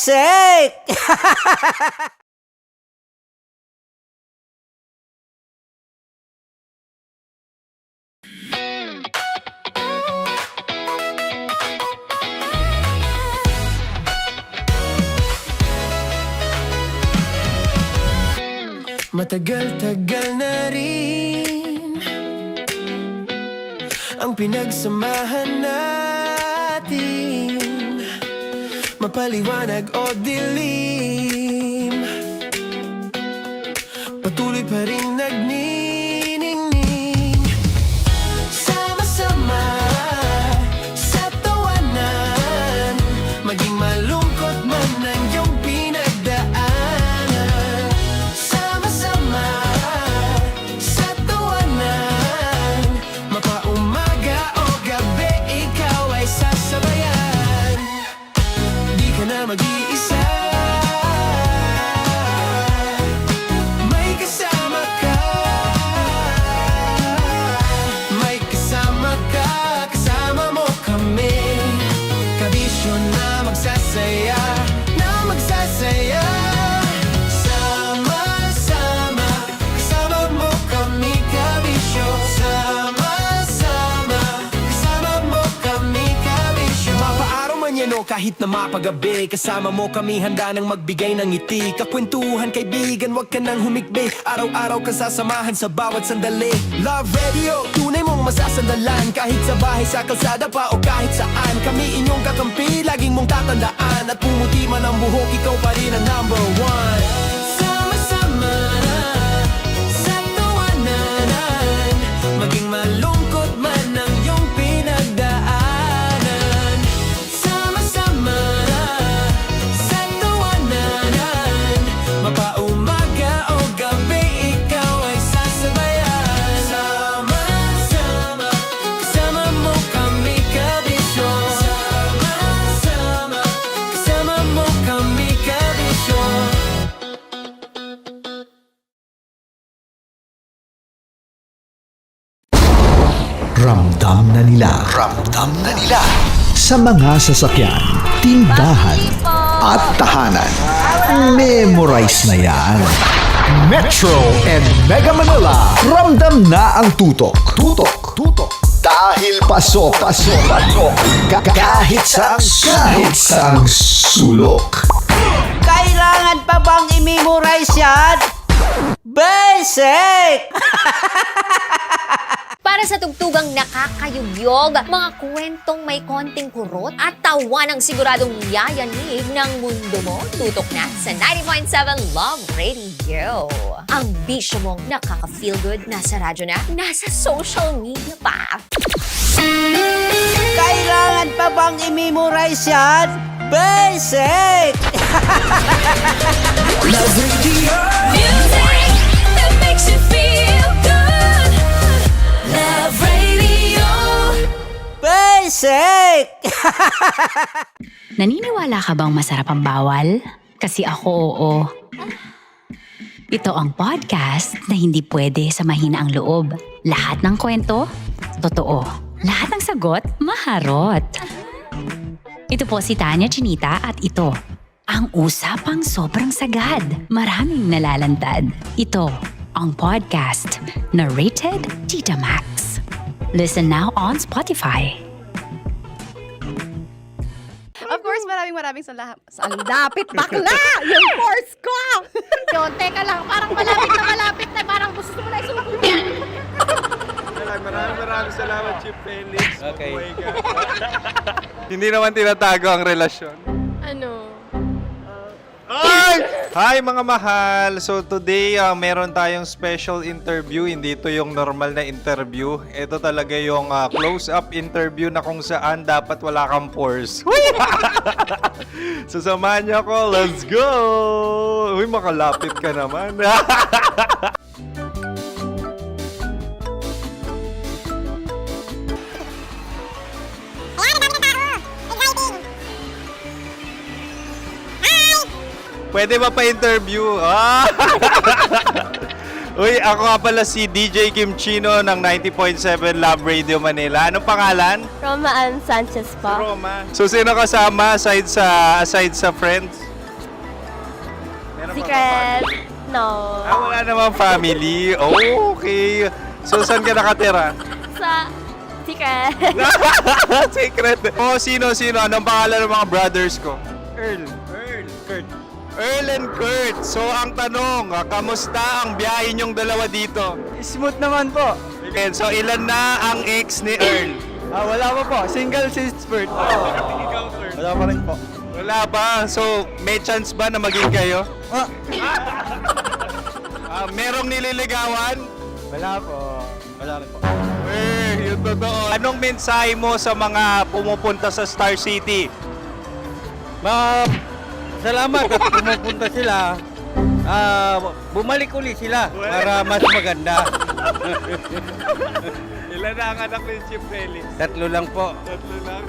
Basic! Matagal-tagal na rin ang pinagsamahan natin, mapaliwanag o dilim, patuloy pa rin nagniningning. Sama-sama sa tawanan, maging malungkot man ang iyong pinagdaanan. Sama-sama sa tawanan, mapaumaga o gabi, ikaw ay sasabayan. Di ka na mag-iisa, may kasama ka. May kasama ka, kasama mo kami. Kabisyo na magsasaya, na magsasaya. Sama-sama, kasama mo kami, kabisyo. Sama-sama, kasama mo kami, kabisyo. Mapaaraw man yan o kahit na mapagabi, kasama mo kami, handa nang magbigay ng ngiti. Kakwentuhan, kaibigan, wag ka nang humikbi. Araw-araw ka sasamahan sa bawat sandali. Love Radio, tunay mong masasandalan. Kahit sa bahay, sa kalsada pa o kahit saan, kami inyong kakampi, laging mong tatandaan. At pumuti man ang buhok, ikaw pa rin ang number one. Sama-sama sa tawanan, maging malungkot man ang iyong pinagdaanan. Sama-sama sa tawanan, mapaumaga o gabi, ikaw ay sasabayan. Sama-sama, kasama mo kami, kabisyo. Sama-sama, kasama mo kami, kabisyo. Ramdam na nila sa mga sasakyan, tindahan at tahanan. Memorize na yan. Metro and Mega Manila, ramdam na ang tutok. Dahil pasok. Kahit saang sulok. Kailangan pa bang i-memorize yan? Basic! Para sa tugtugang nakakayugyog, mga kwentong may konting kurot at tawa ng siguradong yayanig ng mundo mo, tutok na sa 90.7 Love Radio. Ang bisyo mong nakaka-feel good, nasa radyo na, nasa social media pa. Kailangan pa bang i-memorize yan? Basic! Love Radio. Music that makes you feel good. Love Radio. Basic! Naniniwala ka bang masarap ang bawal? Kasi ako oo. Ito ang podcast na hindi pwede sa mahina ang loob. Lahat ng kwento, totoo. Lahat ng sagot, maharot. Ito po si Tanya Chinita at ito, ang usapang sobrang sagad. Maraming nalalantad. Ito, ang podcast na rated Tita Max. Listen now on Spotify. Of course, maraming salamat. Ang lapit bakla! Yung course ko! Yun, teka lang, parang malapit na, parang gusto mo na isubukan. Maraming salamat, Chief Felix. Okay. Oh my God. Hindi naman tinatago ang relasyon. Ano? Hi mga mahal! So today, meron tayong special interview. Hindi ito yung normal na interview. Ito talaga yung close-up interview na kung saan dapat wala kang pores. So samahan niyo ako. Let's go! Uy, makalapit ka naman. Pwede ba pa-interview? Uy, ako nga pala si DJ Kim Chino ng 90.7 Love Radio Manila. Anong pangalan? Roma Ann Sanchez po. Roma. So, sino kasama aside sa friends? Secret. No. Wala namang family. Okay. So, saan ka nakatira? Sa secret. Secret. Sino? Anong pangalan ng mga brothers ko? Earl, Kurt. Earl and Kurt. So, ang tanong, kamusta ang biyahe niyong dalawa dito? Smooth naman po. And so, ilan na ang ex ni Earl? Wala pa po. Single since birth. Wala pa rin po. Wala pa. So, may chance ba na maging kayo? Merong nililigawan? Wala po. Wala rin po. Yung totoo. Anong mensahe mo sa mga pumupunta sa Star City? Salamat at pumupunta sila. Bumalik uli sila para mas maganda. Ilan na ang anak ni Chief Felix? 3 lang po. 3 lang?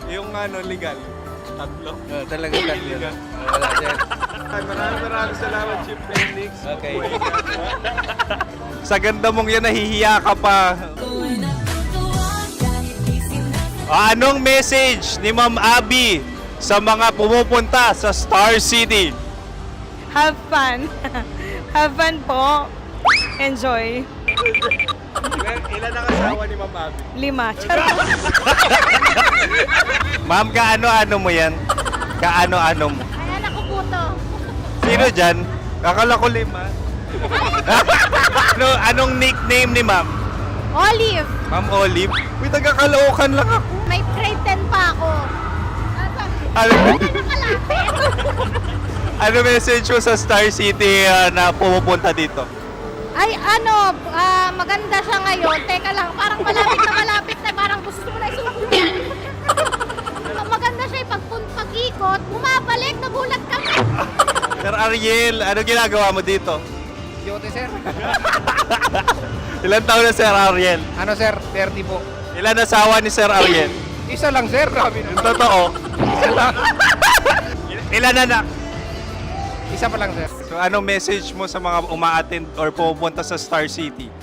Yung legal? 3? Talaga 3 Legal. lang. Wala sir. Maraming salamat, Chief Felix. Okay. Sa ganda mong yan, nahihiya ka pa. Anong message ni Ma'am Abby sa mga pumupunta sa Star City? Have fun. Have fun po. Enjoy. Ilan ang asawa ni Ma'am Abby? 5. Charot. Ma'am, kaano-ano mo yan? Kaano-ano mo? Ay, anak ko po to. Sino dyan? Kakala ko 5. Anong nickname ni Ma'am? Olive. Ma'am Olive? Uy, taga-Caloocan lang ako. May grade 10 pa ako. Ano, Nakalapit. ano message mo sa Star City na pumupunta dito? Ay, maganda siya ngayon. Teka lang, parang malapit na, parang gusto mo na isusunod. Maganda siya, pag-ikot, bumabalik, nagulat kami. Sir Ariel, ano ginagawa mo dito? Yote sir. Ilan taon na Sir Ariel? Ano sir? 30 po. Ilan asawa ni Sir Ariel? Isa lang sir. Grabe Yung totoo. Ilan anak? Isa pa lang sir. So anong message mo sa mga umaattend or pumupunta sa Star City?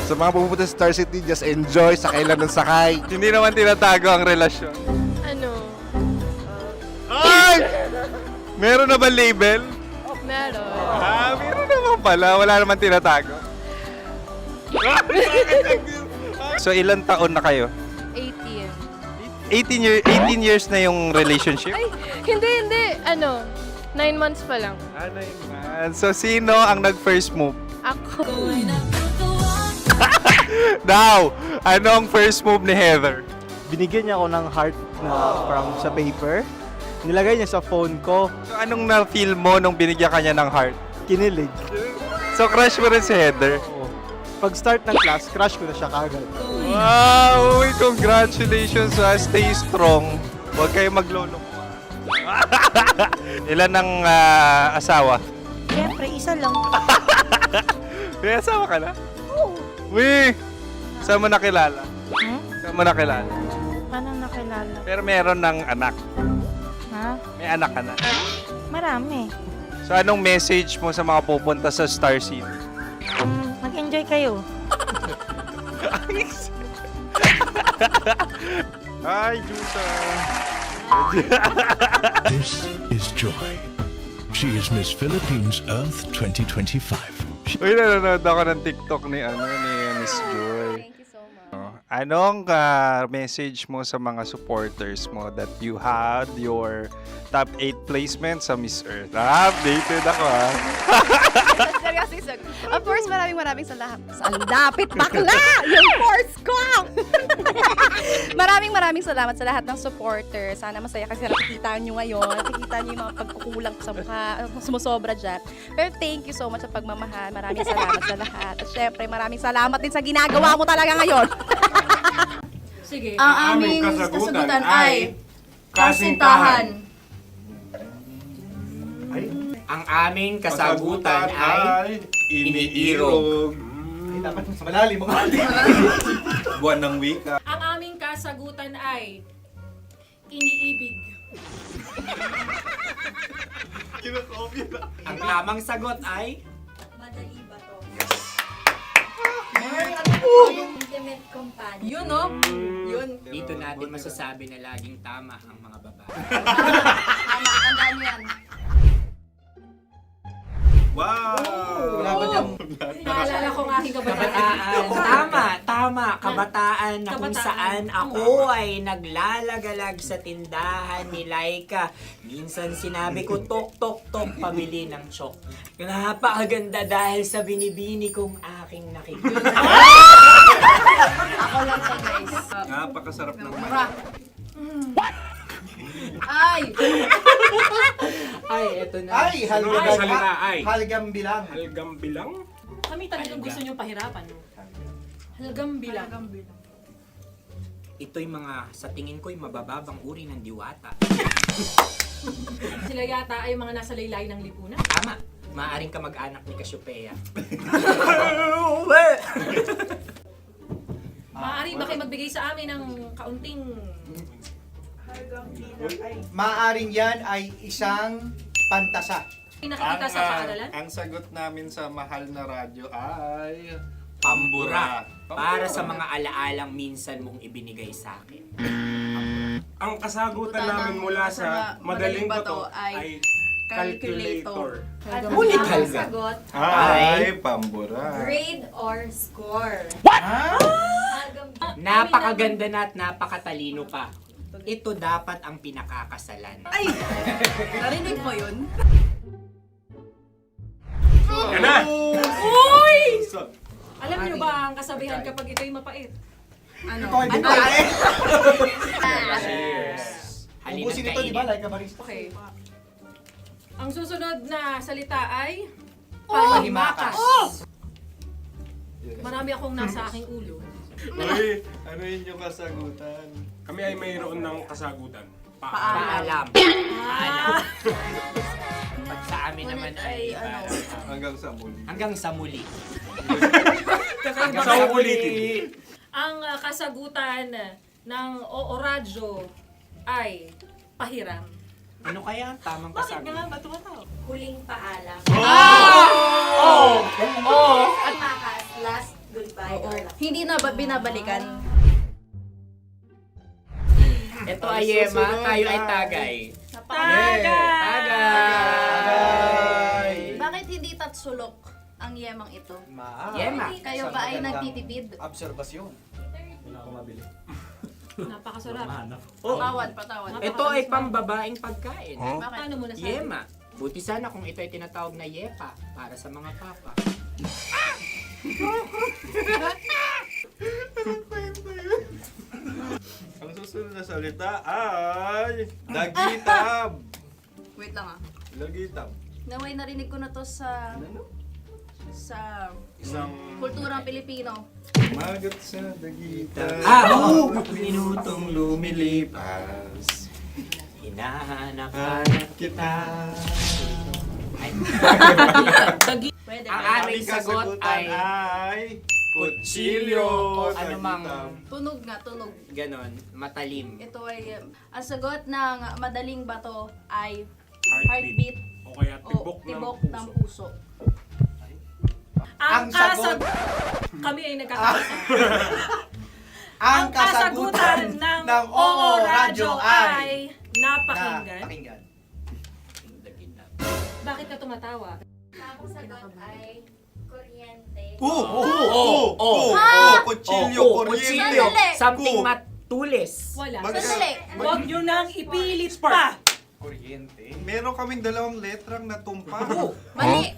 Sa mga pupunta sa Star City, just enjoy, sakay lang ng sakay. Hindi naman tinatago ang relasyon. Ano? Ay! Meron na ba label? Meron. Meron naman pala. Wala naman tinatago. So ilan taon na kayo? 18. 18 years na yung relationship? Ay, hindi. 9 months pa lang. Ano yun? So sino ang nag-first move? Ako. Now, anong first move ni Heather? Binigyan niya ako ng heart na from sa paper. Nilagay niya sa phone ko. So anong na-feel mo nung binigyan kanya ng heart? Kinilig. So crush mo rin si Heather? Pag start ng class, crush ko na siya kagad. Wow! Uy, congratulations! Stay strong. Huwag kayo magloloko. Ilan ang asawa? Siyempre, isa lang. May asawa ka na? Oo. Uy! Saan mo nakilala? Saan mo nakilala? Paano nakilala? Pero meron ng anak. Ha? May anak ka na. Marami. So anong message mo sa mga pupunta sa Star City? Mag-enjoy kayo. Hi, Juta! This is Joy. She is Miss Philippines Earth 2025. Uy, nanonood ako ng TikTok ni Miss Joy. Thank you so much. Anong message mo sa mga supporters mo that you had your top 8 placement sa Miss Earth? Updated ako Seryoso. Of course, maraming salamat. Lapit bakla! Yung course ko! maraming salamat sa lahat ng supporters. Sana masaya kasi nakikita nyo ngayon. Nakikita nyo yung mga pagkukulang ko sa mukha. Sumusobra dyan. Pero thank you so much sa pagmamahal. Maraming salamat sa lahat. At syempre, maraming salamat din sa ginagawa mo talaga ngayon. Sige. Ang aming kasagutan ay kasintahan. Ang aming kasagutan ay iniirog. Dapat mas malalim mo. Buwan ng wika. Ang aming kasagutan ay iniibig. Ang tamang sagot ay Madali ba to? Intimate companion. Yun, no? Yun. dito natin masasabi na laging tama ang mga babae. Tama, tandaan mo yan. Wow! Naalala ko ang aking kabataan. Tama. Kabataan na kung Kabataan. saan ako ay naglalagalag sa tindahan ni Laika. Minsan sinabi ko, tok, pamili ng chok. Napakaganda dahil sa binibini kong aking nakikita. Ako lang siya, guys. Napakasarap ng Ay! Ay, eto na. Ay, Halgam bilang. Kami talagang gusto niyong pahirapan. No? Halagang bilang. Ito'y mga, sa tingin ko'y mabababang uri ng diwata. Sila yata ay mga nasa laylay ng lipunan. Tama. Maaring ka mag-anak ni Cassiopeia. Maaari ba kayo magbigay sa amin ng kaunting... Maaring yan ay isang pantasa. Nakikita sa paaralan? Ang sagot namin sa mahal na radyo ay... Pambura. Para sa mga alaalang minsan mong ibinigay sa akin. Ang kasagutan namin mula sa madaling bato ay calculator. Ulikal ka. Sagot, Ay, pambura. grade or score. Napakaganda na at napakatalino pa. Ito dapat ang pinakakasalan. Ay! Narinig mo yun? Yan na! Uy! Alam niyo ba ang kasabihan kapag ito'y mapait? Ano? Halina't Ubusin ito, di ba? kainin. Like a barista. Okay. Ang susunod na salita ay panghimakas. Marami akong nasa aking ulo. Uy, ano yun yung kasagutan? Kami ay mayroon ng kasagutan. Paalam. Pag sa amin naman ay Hanggang sa muli. hanggang sa muli. Sa ulitin. Ang kasagutan ng Oo Radyo ay pahiram. Ano kaya ang tamang kasagutan? Huling paalam. At makas, last goodbye or last. Hindi na ba binabalikan? Ito ay Yema, tayo ay Tagay. Tagay! Bakit hindi tatsulok ang yemang ito? Yema. Kayo ba ay nagtitipid? Obserbasyon. Napakasarap. Patawan. Ito ay pambabaeng pagkain. Bakit? Paano mo nasabi? Yema. Buti sana kung ito ay tinatawag na yepa para sa mga papa. Ang susunod na salita ay... Dagitab! Wait lang ah. Dagitab. Naway narinig ko na to sa Isang kulturang Pilipino. magat sa dagitab. Oo! Minutong lumilipas. Hinahanap-hanap kita. Ay. Pwede. Ang ba? aming sagot ay kutsilyo o anumang Tunog nga, tunog. ganon, matalim. Ito ay, ang sagot ng madaling bato ay Heartbeat. heartbeat O kaya o tibok tibok ng ng puso. puso. Ang sagot. Kami ay nagkakasa. Ang kasagutan ng Oo Radyo ay napakinggan. Pakinggan. Bakit ka tumatawa? Ang sagot ay kuryente. Kutsilyo, kuryente. Sandali. Something matulis. Wala. Sandali. Huwag nyo nang ipilit pa. Kuryente. Meron kaming dalawang letrang natumpa. Mali.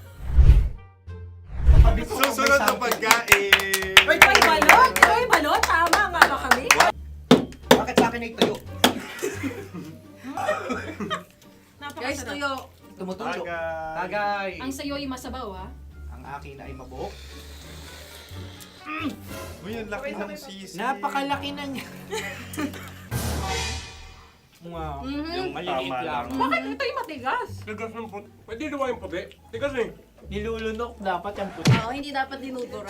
Susunod na pagkain. Ay, balot! Ay, balot! Tama nga ba kami? Bakit sa akin ay tuyo? Guys, Napakasarap. tuyo. Tumutulo. Tagay. Tagay. Ang sayo ay masabaw, ha? Ang akin ay mabuhok. Uy, ang laki ng sisi. Napakalaki na niya. Wow. Yung maliliit Tama lang. lang. Bakit ito'y matigas? Tigas ng puti. Pwede naman yung puti. Tigas eh. Nilulunok dapat yung puti. Oo, hindi dapat dinudura.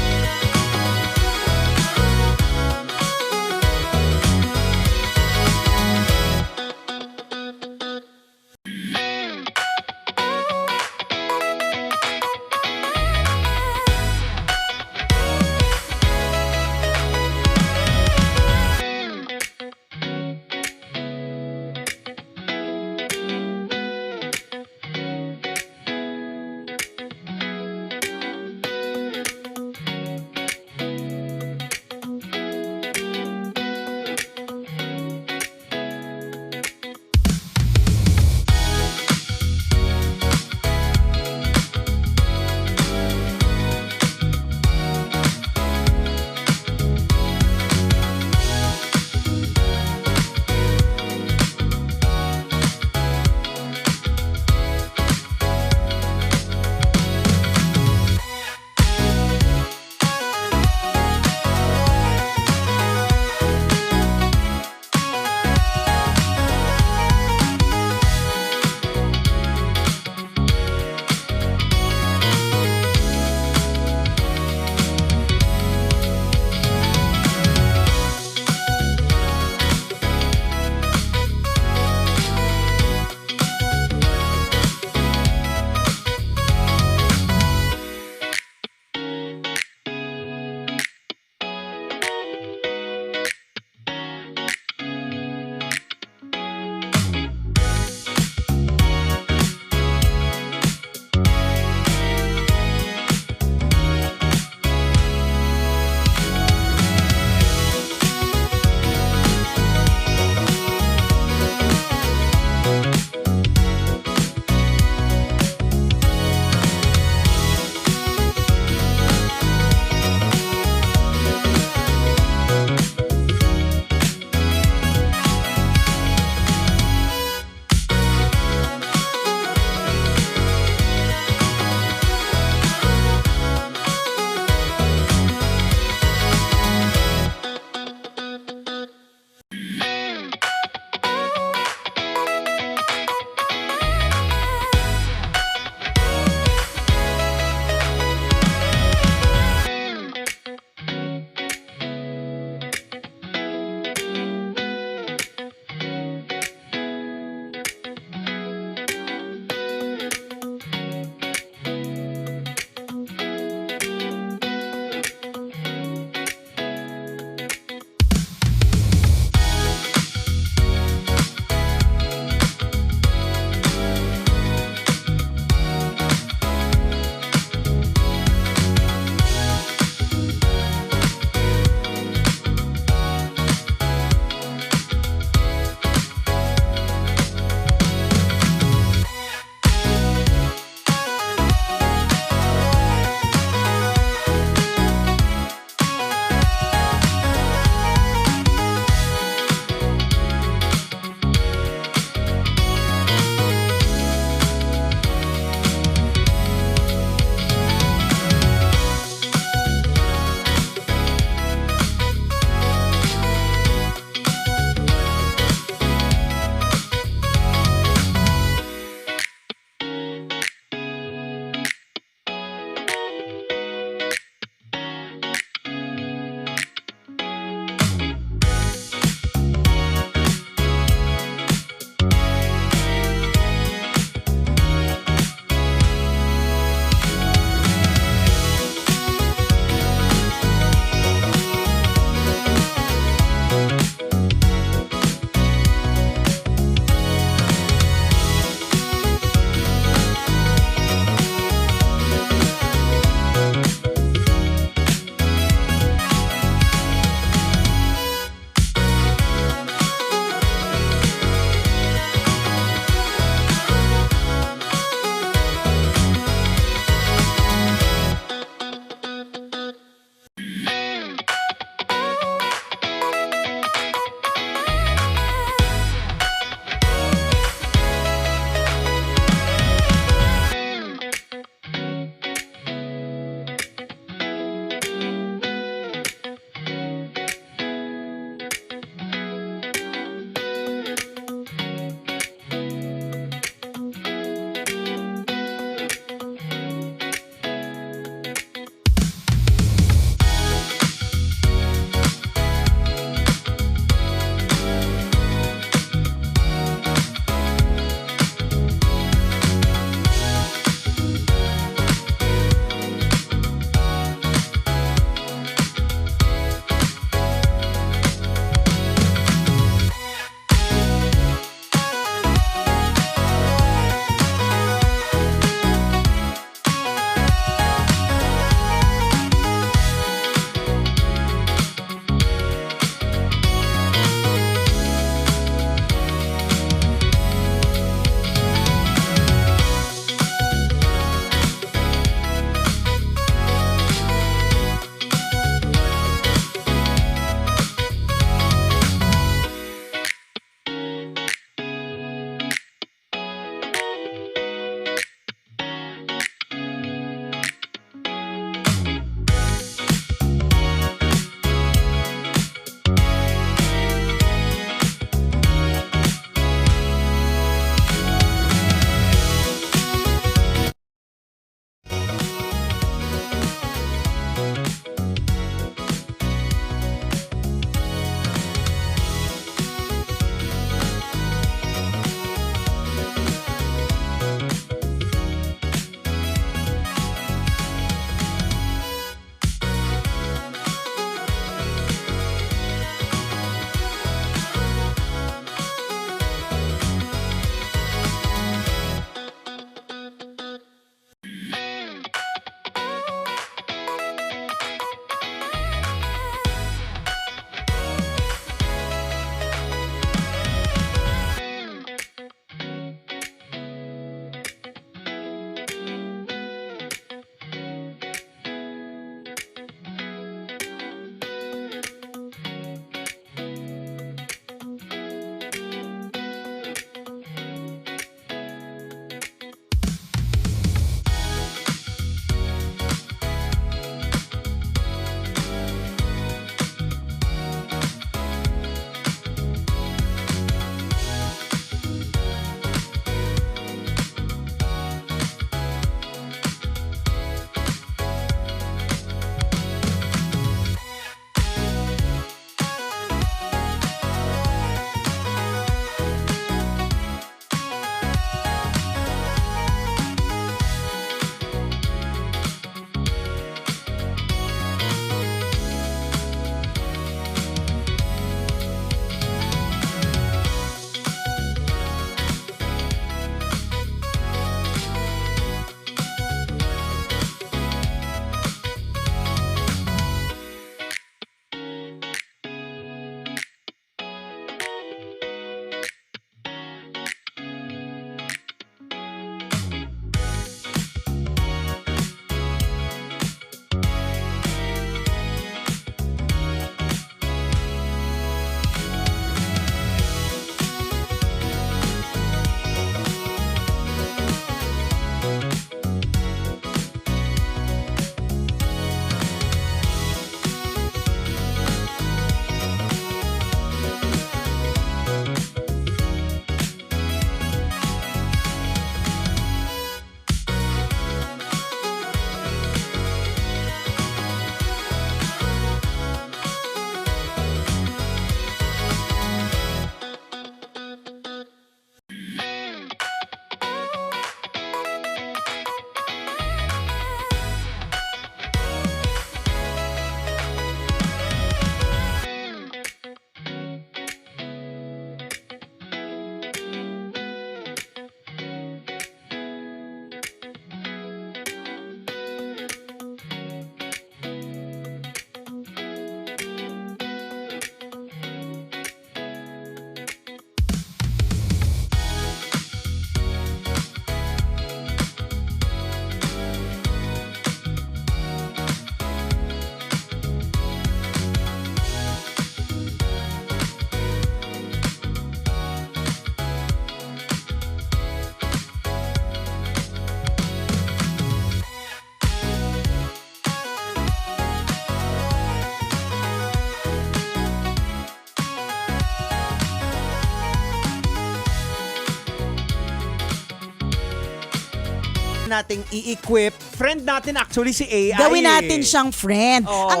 nating i-equip. Friend natin actually si AI. Gawin natin siyang friend. Oo. Ang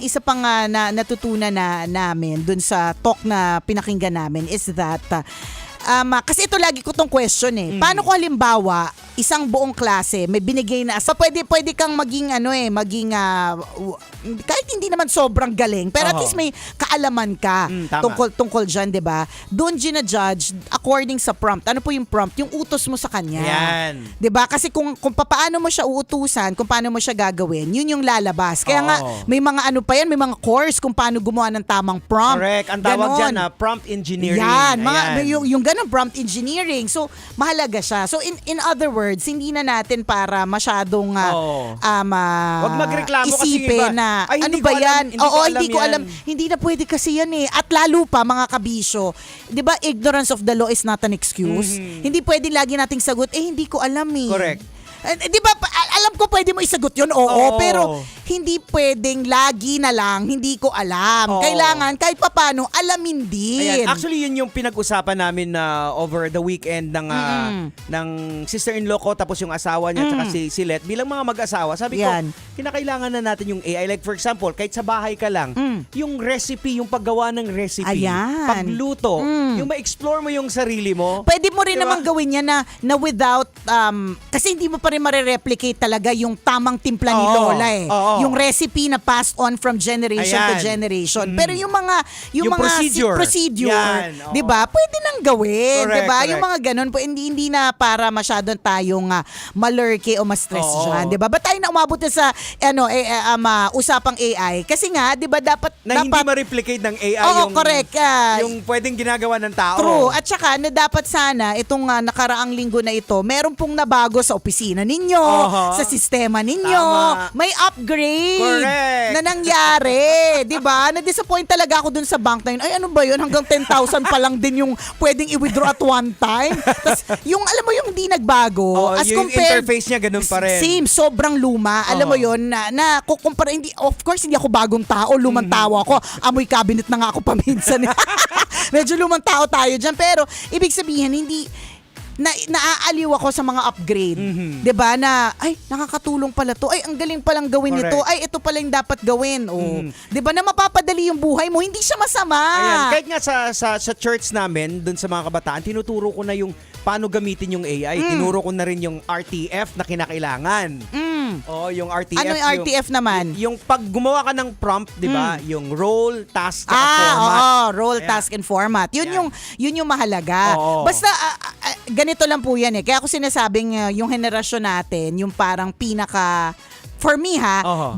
isa pang natutunan namin dun sa talk na pinakinggan namin is that kasi ito lagi ko tong question Paano kung halimbawa isang buong klase may binigay na pwede kang maging kahit hindi naman sobrang galing pero at least may kaalaman ka Tama. tungkol diyan, 'di ba? Doon gina-judge according sa prompt. Ano po yung prompt? Yung utos mo sa kanya. Yan. 'Di ba? Kasi kung paano mo siya uutusan, kung paano mo siya gagawin, yun yung lalabas. Kaya nga may mga may mga course kung paano gumawa ng tamang prompt. Correct. Ang tawag Ganon. dyan na prompt engineering. Yan, Ayan. yung ganun prompt engineering. So mahalaga siya. So in other words, hindi na natin para masyadong Wag magreklamo kasi yung isipin iba, na "Ay, ano hindi ba ko alam, yan? Hindi ko yan." alam. Hindi na pwede kasi yan At lalo pa mga kabisyo, 'di ba, ignorance of the law is not an excuse. Hindi pwede lagi nating sagot hindi ko alam Correct. Di ba, alam ko pwede mo isagot yun, oo, pero hindi pwedeng lagi na lang, hindi ko alam. Oo. Kailangan kahit papano, alamin din. Ayan. Actually, yun yung pinag-usapan namin over the weekend ng sister-in-law ko tapos yung asawa niya tsaka si Let. Bilang mga mag-asawa, sabi ko, kinakailangan na natin yung AI. Like for example, kahit sa bahay ka lang, yung recipe, yung paggawa ng recipe, Ayan. pagluto, yung ma-explore mo yung sarili mo. Pwede mo rin Diba? naman gawin yan na without, kasi hindi mo pa rin marireplicate talaga yung tamang timpla ni Lola Oo. Yung recipe na passed on from generation to Ayan. generation. Pero yung mga procedure, Yan. 'di ba? Pwede nang gawin, Correct, 'di ba? correct. Yung mga ganun po hindi na para masyadong tayong malurke o ma-stress Oo. diyan, 'di ba? Ba't tayo na umabot na sa usapang AI? Kasi nga, 'di ba, dapat Hindi ma-replicate ng AI Oo, correct. yung pwedeng ginagawa ng tao. True. At saka, dapat sana, itong nakaraang linggo na ito, meron pong nabago sa opisina ninyo, sa sistema ninyo. Tama. May upgrade Correct. na nangyari. Diba? Na-disappoint talaga ako dun sa bank na yun. Ay, ano ba yun? Hanggang 10,000 pa lang din yung pwedeng i-withdraw at one time. Tapos, yung, alam mo, yung di nagbago. As yung compared, interface niya ganun pa rin. same, sobrang luma. Alam mo yun, na kukumpara, of course, hindi ako bagong tao, lumang tao ako. Amoy cabinet na nga ako paminsan. Medyo lumang tao tayo dyan. Pero, ibig sabihin, hindi, naaaliw ako sa mga upgrade. 'Di ba? Na ay nakakatulong pala 'to. Ay ang galing palang gawin Correct. nito. Ay ito pala yung dapat gawin. 'Di ba? Na mapapadali yung buhay mo. Hindi siya masama. Ayan, kahit nga sa church namin, dun sa mga kabataan, tinuturo ko na yung paano gamitin yung AI. Tinuro ko na rin yung RTF na kinakailangan. Oo, yung RTF. Ano yung RTF naman? Yung pag gumawa ka ng prompt, di ba? Yung role, task, format. Role, Ayan. task, and format. Yun yung mahalaga. Oo. Basta, ganito lang po yan Kaya ako sinasabing yung henerasyon natin, yung parang for me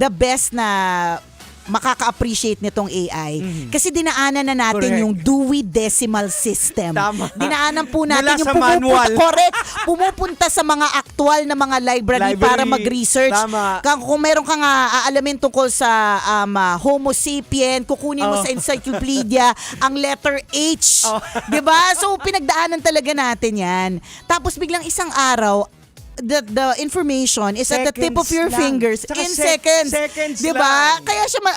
the best na makaka-appreciate nitong AI. Kasi dinaanan na natin Correct. yung Dewey Decimal System. Tama. Dinaanan po natin Mula yung sa manual. pumupunta sa mga aktual na mga library para mag-research. Tama. Kung meron kang aalamin tungkol sa Homo sapien, kukunin mo sa encyclopedia ang letter H. 'Di ba? So pinagdaanan talaga natin 'yan. Tapos biglang isang araw the information is at the tip of your Seconds lang. fingers Tsaka in seconds. seconds 'Di ba? lang.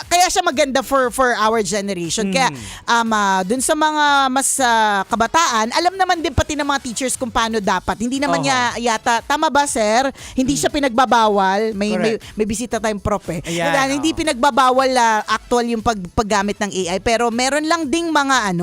Kaya siya maganda for our generation. Kaya dun sa mga mas kabataan, alam naman din pati ng mga teachers kung paano dapat. Hindi naman niya yata tama ba, sir? Hindi siya pinagbabawal. May bisita tayong prof Ayan, Hindi pinagbabawal actual yung paggamit ng AI, pero meron lang ding mga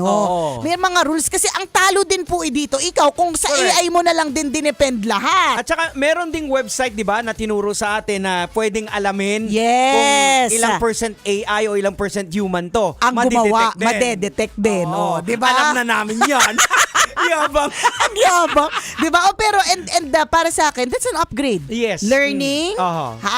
may mga rules kasi ang talo din po dito. Ikaw kung sa AI mo na lang din dinepend lahat. At saka meron ding website, di ba, na tinuro sa atin na pwedeng alamin Yes. kung ilang percent AI o ilang percent human to. Ang gumawa, madedetect din. Oo. Di ba? Alam na namin yan. Yabang. Ang yabang. Di ba? Pero para sa akin, that's an upgrade. Yes. Learning,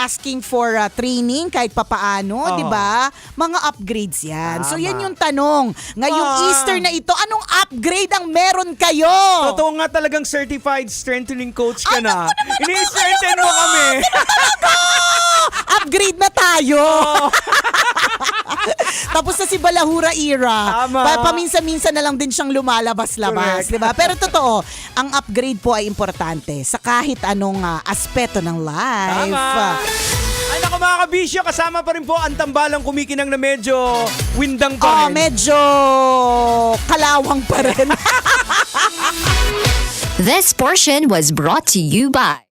asking for training kahit papaano, di ba? Mga upgrades yan. So yan yung tanong. Ngayong Easter na ito, anong upgrade ang meron kayo? Totoo nga talagang certified strengthening coach ka na. Ini-strengthen mo kami. Upgrade na tayo. Tapos na si Balahura era. Tama. Paminsan-minsan na lang din siyang lumalabas-labas, di ba? Pero totoo, ang upgrade po ay importante sa kahit anong aspeto ng life. Tama. Ay naku mga kabisyo, kasama pa rin po ang tambalang kumikinang na medyo windang pa rin. Medyo kalawang pa rin. This portion was brought to you by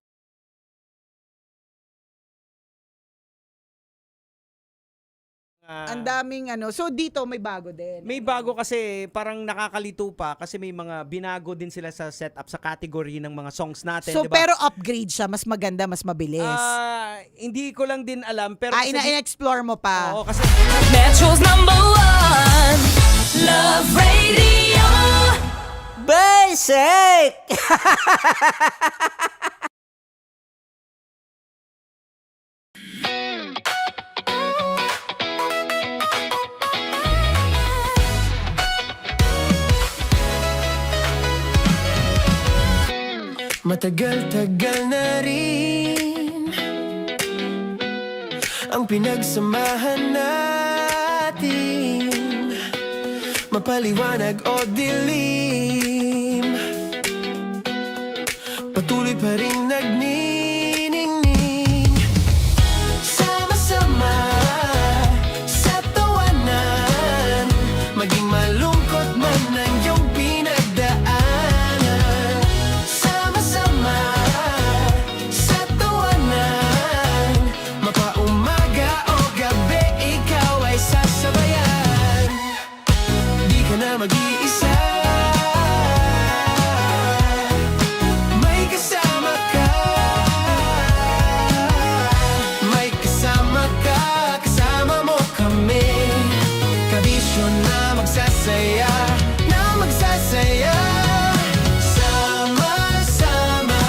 Ang daming ano. So dito may bago din. May bago kasi parang nakakalito pa kasi may mga binago din sila sa setup sa category ng mga songs natin, So di ba? pero upgrade siya, mas maganda, mas mabilis. Hindi ko lang din alam pero ina-explore mo pa. Oo, kasi Metro's #1 Love Radio Basic! Matagal-tagal na rin ang pinagsamahan natin, mapaliwanag o dilim, patuloy pa rin nagniningning, sama-sama sa tawanan, maging malungkot man ang iyong pinagdaanan, sama-sama sa tawanan, mapaumaga o gabi ikaw ay sasabayan, di ka na mag-iisa, may kasama ka, may kasama ka, kasama mo kami, kabisyo na magsasaya, sama-sama,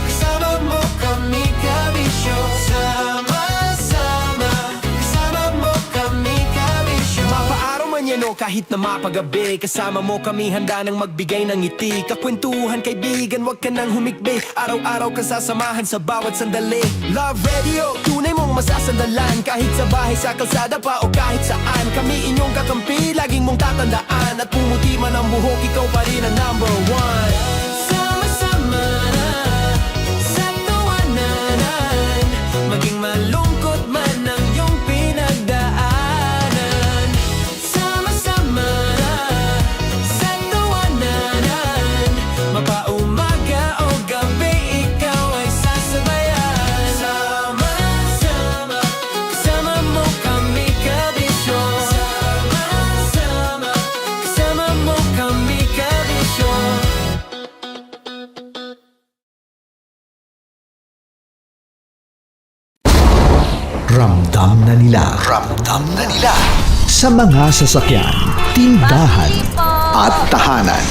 kasama mo kami, kabisyo, sama-sama, kasama mo kami, kabisyo. Mapaaraw man yan o kahit na mapagabi, kasama mo kami, handa nang magbigay ng ngiti, kakwentuhan kaibigan, wag ka nang humikbi, araw-araw ka sasamahan sa bawat sandali. Love Radio, tunay mong masasandalan, kahit sa bahay, sa kalsada pa o kahit saan, kami inyong kakampi, laging mong tatandaan, at pumuti man ang buhok, ikaw pa rin ang #1. Sama-sama sa tawanan, maging malungkot man ang iyong pinagdaanan, sama-sama sa tawanan, mapaumaga o gabi ikaw ay sasabayan, sama-sama, kasama mo kami, kabisyo, sama-sama, kasama mo kami, kabisyo. Ramdam na nila sa mga sasakyan, tindahan at tahanan.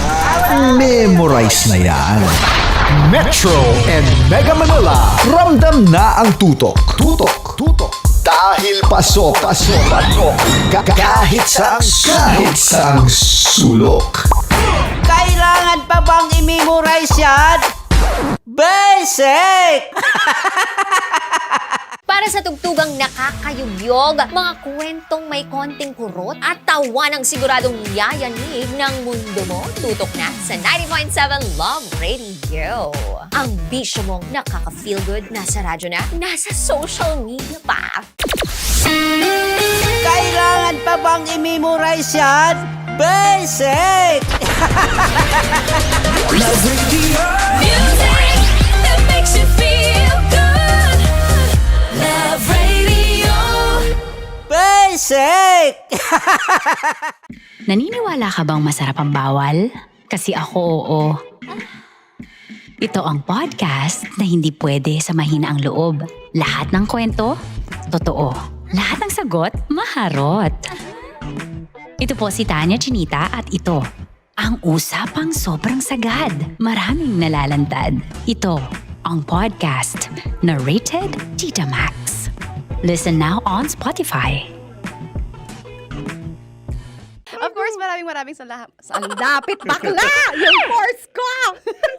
Memorize na yan. Metro and Mega Manila, ramdam na ang tutok. Dahil pasok. Kahit saang sulok. Kailangan pa bang i-memorize yan? Basic! Para sa tugtugang nakakayugyog, mga kwentong may konting kurot at tawa ng siguradong yayanig ng mundo mo, tutok na sa 90.7 Love Radio. Ang bisyo mong nakaka-feel good, nasa radyo na, nasa social media pa. Kailangan pa bang i-memorize yan? Basic! Love Radio! Music that makes you feel good! Love Radio! Basic! Naniniwala ka bang masarap ang bawal? Kasi ako oo. Ito ang podcast na hindi pwede sa mahina ang loob. Lahat ng kwento, totoo. Lahat ng sagot, maharot. Ito po si Tanya Chinita at ito, ang usapang sobrang sagad. Maraming nalalantad. Ito, ang podcast na Rated Tita Max. Listen now on Spotify. Of course, maraming salamat. Ang dapit bakla! Yung course ko!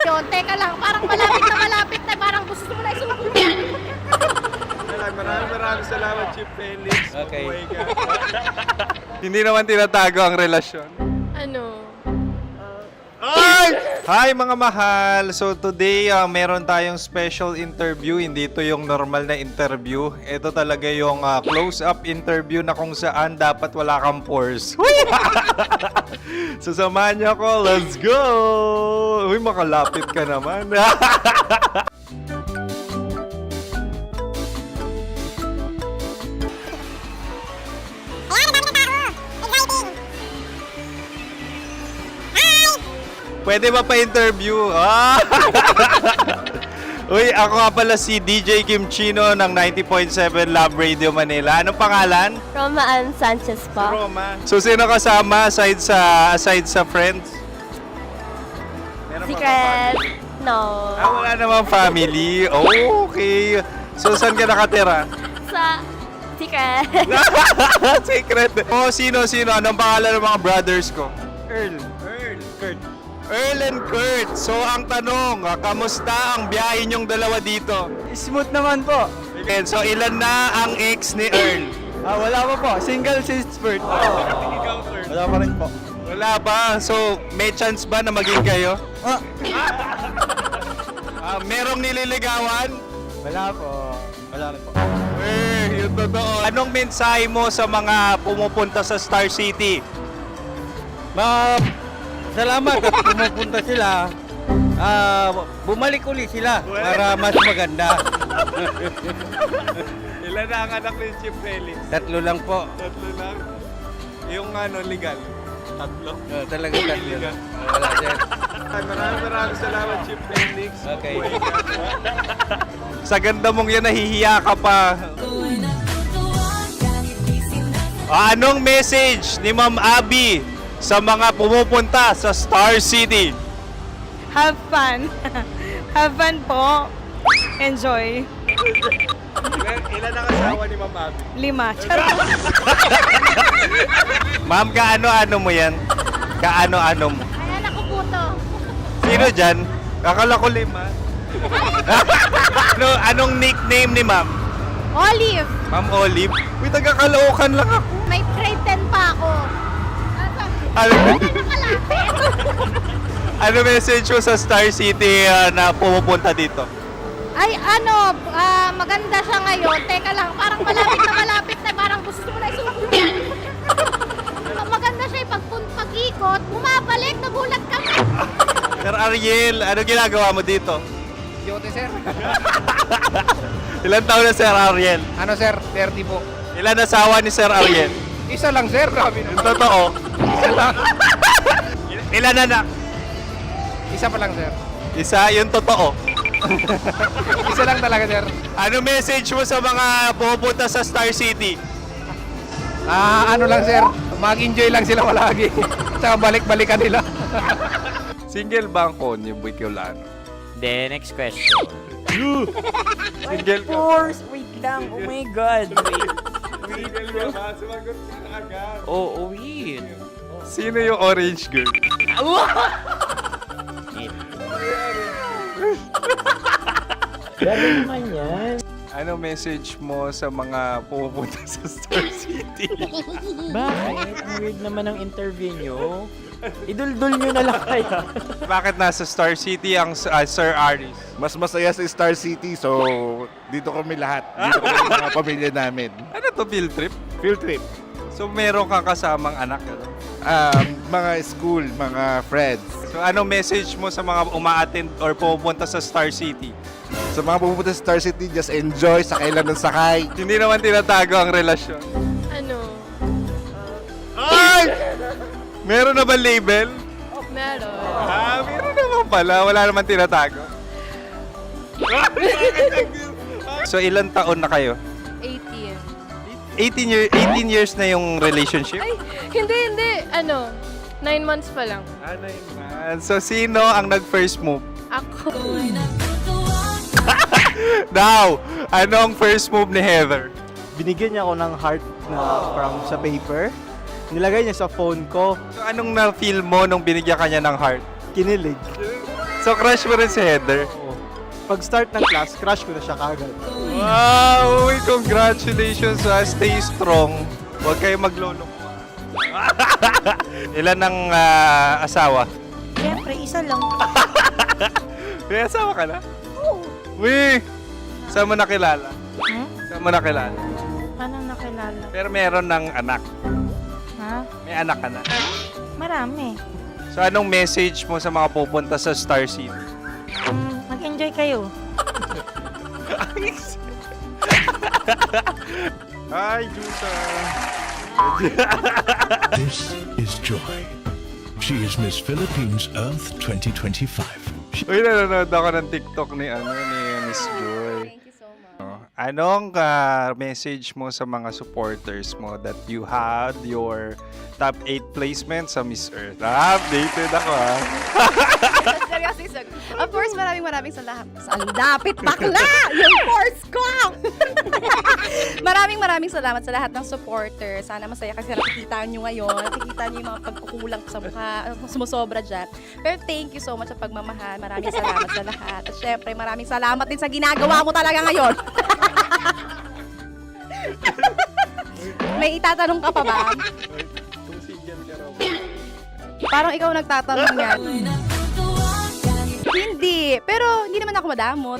Yun, teka lang, parang malapit na, parang gusto mo na isulat. Maraming salamat, Chief Felix. Okay. Oh my God. Hindi naman tinatago ang relasyon. Ano? Hi mga mahal! So today, meron tayong special interview. Hindi ito yung normal na interview. Ito talaga yung close-up interview na kung saan dapat wala kang pores. So samahan niyo ako. Let's go! Uy, makalapit ka naman. Ayan Pwede ba pa-interview? Ah! Uy, ako nga pala si DJ Kim Chino ng 90.7 Love Radio Manila. Anong pangalan? Roma Ann Sanchez po. Roma. So, sino kasama aside sa friends? Meron ba Secret. No. wala namang family. Oh, okay. So, saan ka nakatira? Sa Secret. Secret. Oh, sino? Anong pangalan ng mga brothers ko? Earl, Kurt. Earl and Kurt. So, ang tanong, kamusta ang biyahe niyong dalawa dito? Smooth naman po. Okay, so, ilan na ang ex ni Earl? Wala pa po. Single since birth. Wala pa rin po. Wala pa. So, may chance ba na maging kayo? Merong nililigawan? Wala po. Wala rin po. Yung totoo. Anong mensahe mo sa mga pumupunta sa Star City? Salamat at pumupunta sila. Bumalik uli sila para mas maganda. Ilan na ang anak ni Chief Felix? 3 lang po. 3 lang. Yung legal? 3? Talaga 3. Wala dyan. Maraming salamat, Chief Felix. Okay. Sa ganda mong yan, nahihiya ka pa. Anong message ni Ma'am Abby sa mga pumupunta sa Star City? Have fun. Have fun po. Enjoy. Ilan ang asawa ni Ma'am Abby? 5. Charot. Ma'am, kaano-ano mo yan? Kaano-ano mo? Ay, anak ko po to. Sino dyan? Kakala ko 5. Anong nickname ni Ma'am? Olive. Ma'am Olive? Uy, taga-Caloocan lang ako. May grade 10 pa ako. Ano message mo sa Star City na pumupunta dito? Ay, maganda siya ngayon. Teka lang, parang malapit na, parang gusto mo na isulat. Maganda siya pag-ikot, bumabalik, nagulat kami. Sir Ariel, ano ginagawa mo dito? Yote, sir. Ilan taon na Sir Ariel? Ano, sir? 30 po. Ilan asawa ni Sir Ariel? Isa lang, sir. Grabe Yung totoo. Isa lang. Ilan anak? Isa pa lang, sir. Isa, yung totoo. Isa lang talaga, sir. Ano message mo sa mga pumupunta sa Star City? Ano lang, sir. Mag-enjoy lang sila palagi. Tsaka balik-balikan nila. Single ba ang konyo, Boy Kiolano? Then, next question. Single ka? Wait lang. Oh my God. Single ka ba? Sumagot ka na agad. Oh, wait. Sino yung orange girl? Gano'n naman yan. Ano message mo sa mga pumupunta sa Star City? Bakit? Ang weird naman ang interview nyo. Idul-dul nyo na lang kaya. Bakit nasa Star City ang Sir Aris? Mas masaya sa Star City, so dito kami lahat. Dito kami mga pamilya namin. Ano to, field trip? Field trip. So meron kang kasamang anak? Mga school, mga friends. So anong message mo sa mga uma-attend or pumupunta sa Star City? Sa mga pupunta sa Star City, just enjoy, sakay lang ng sakay. Hindi naman tinatago ang relasyon. Ano? Ay! Meron na ba label? Meron. Meron naman pala. Wala naman tinatago. So ilan taon na kayo? 18. 18 years na yung relationship? Ay, hindi. 9 months pa lang. 9 months. So sino ang nag-first move? Ako. Now, anong first move ni Heather? Binigyan niya ako ng heart na from sa paper. Nilagay niya sa phone ko. So anong na-feel mo nung binigyan ka niya ng heart? Kinilig. So crush mo rin si Heather? Pag start ng class, crush ko na siya kagad. Wow! Uy, congratulations! Stay strong. Huwag kayo magloloko. Ilan ang asawa? Siyempre, isa lang. May asawa ka na? Oo. Uy! Saan mo nakilala? Saan mo nakilala? Paano nakilala? Pero meron ng anak. Ha? May anak ka na. Marami. So anong message mo sa mga pupunta sa Star City? Mag-enjoy kayo. Hi, Jusa! This is Joy. She is Miss Philippines Earth 2025. Uy, nanonood ako ng TikTok ni Miss Joy. Thank you so much. Anong message mo sa mga supporters mo that you had your top 8 placement sa Miss Earth? Updated ako Seryoso. Of course, maraming salamat. Ang dapit bakla! Yung force ko! maraming salamat sa lahat ng supporters. Sana masaya kasi nakikita nyo ngayon. Nakikita nyo yung mga pagkukulang ko sa mukha. Sumusobra dyan. Pero thank you so much sa pagmamahal. Maraming salamat sa lahat. At syempre, maraming salamat din sa ginagawa mo talaga ngayon. May itatanong ka pa ba? Parang ikaw nagtatanong yan. Hindi. Pero hindi naman ako madamot.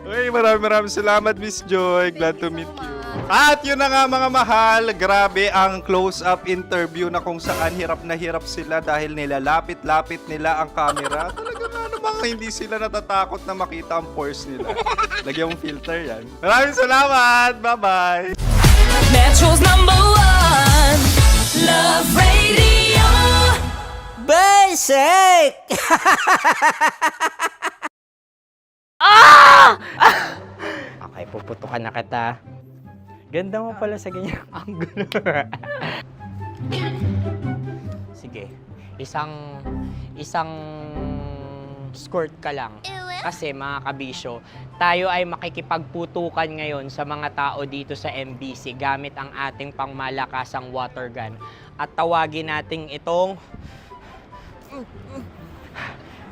Uy, maraming salamat, Miss Joy. Glad to meet you. At yun na nga mga mahal, grabe ang close-up interview na kung saan hirap na hirap sila dahil nilalapit-lapit nila ang camera. Talaga na namang hindi sila natatakot na makita ang pores nila. Lagyan mong filter yan. Maraming salamat! Bye-bye! Metro's #1 Love Radio. Basic! Okay, puputukan na kita. Ganda mo pala sa ganyang angulo. Sige, isang skirt ka lang. Kasi mga kabisyo, tayo ay makikipagputukan ngayon sa mga tao dito sa MBC gamit ang ating pangmalakasang water gun. At tawagin natin itong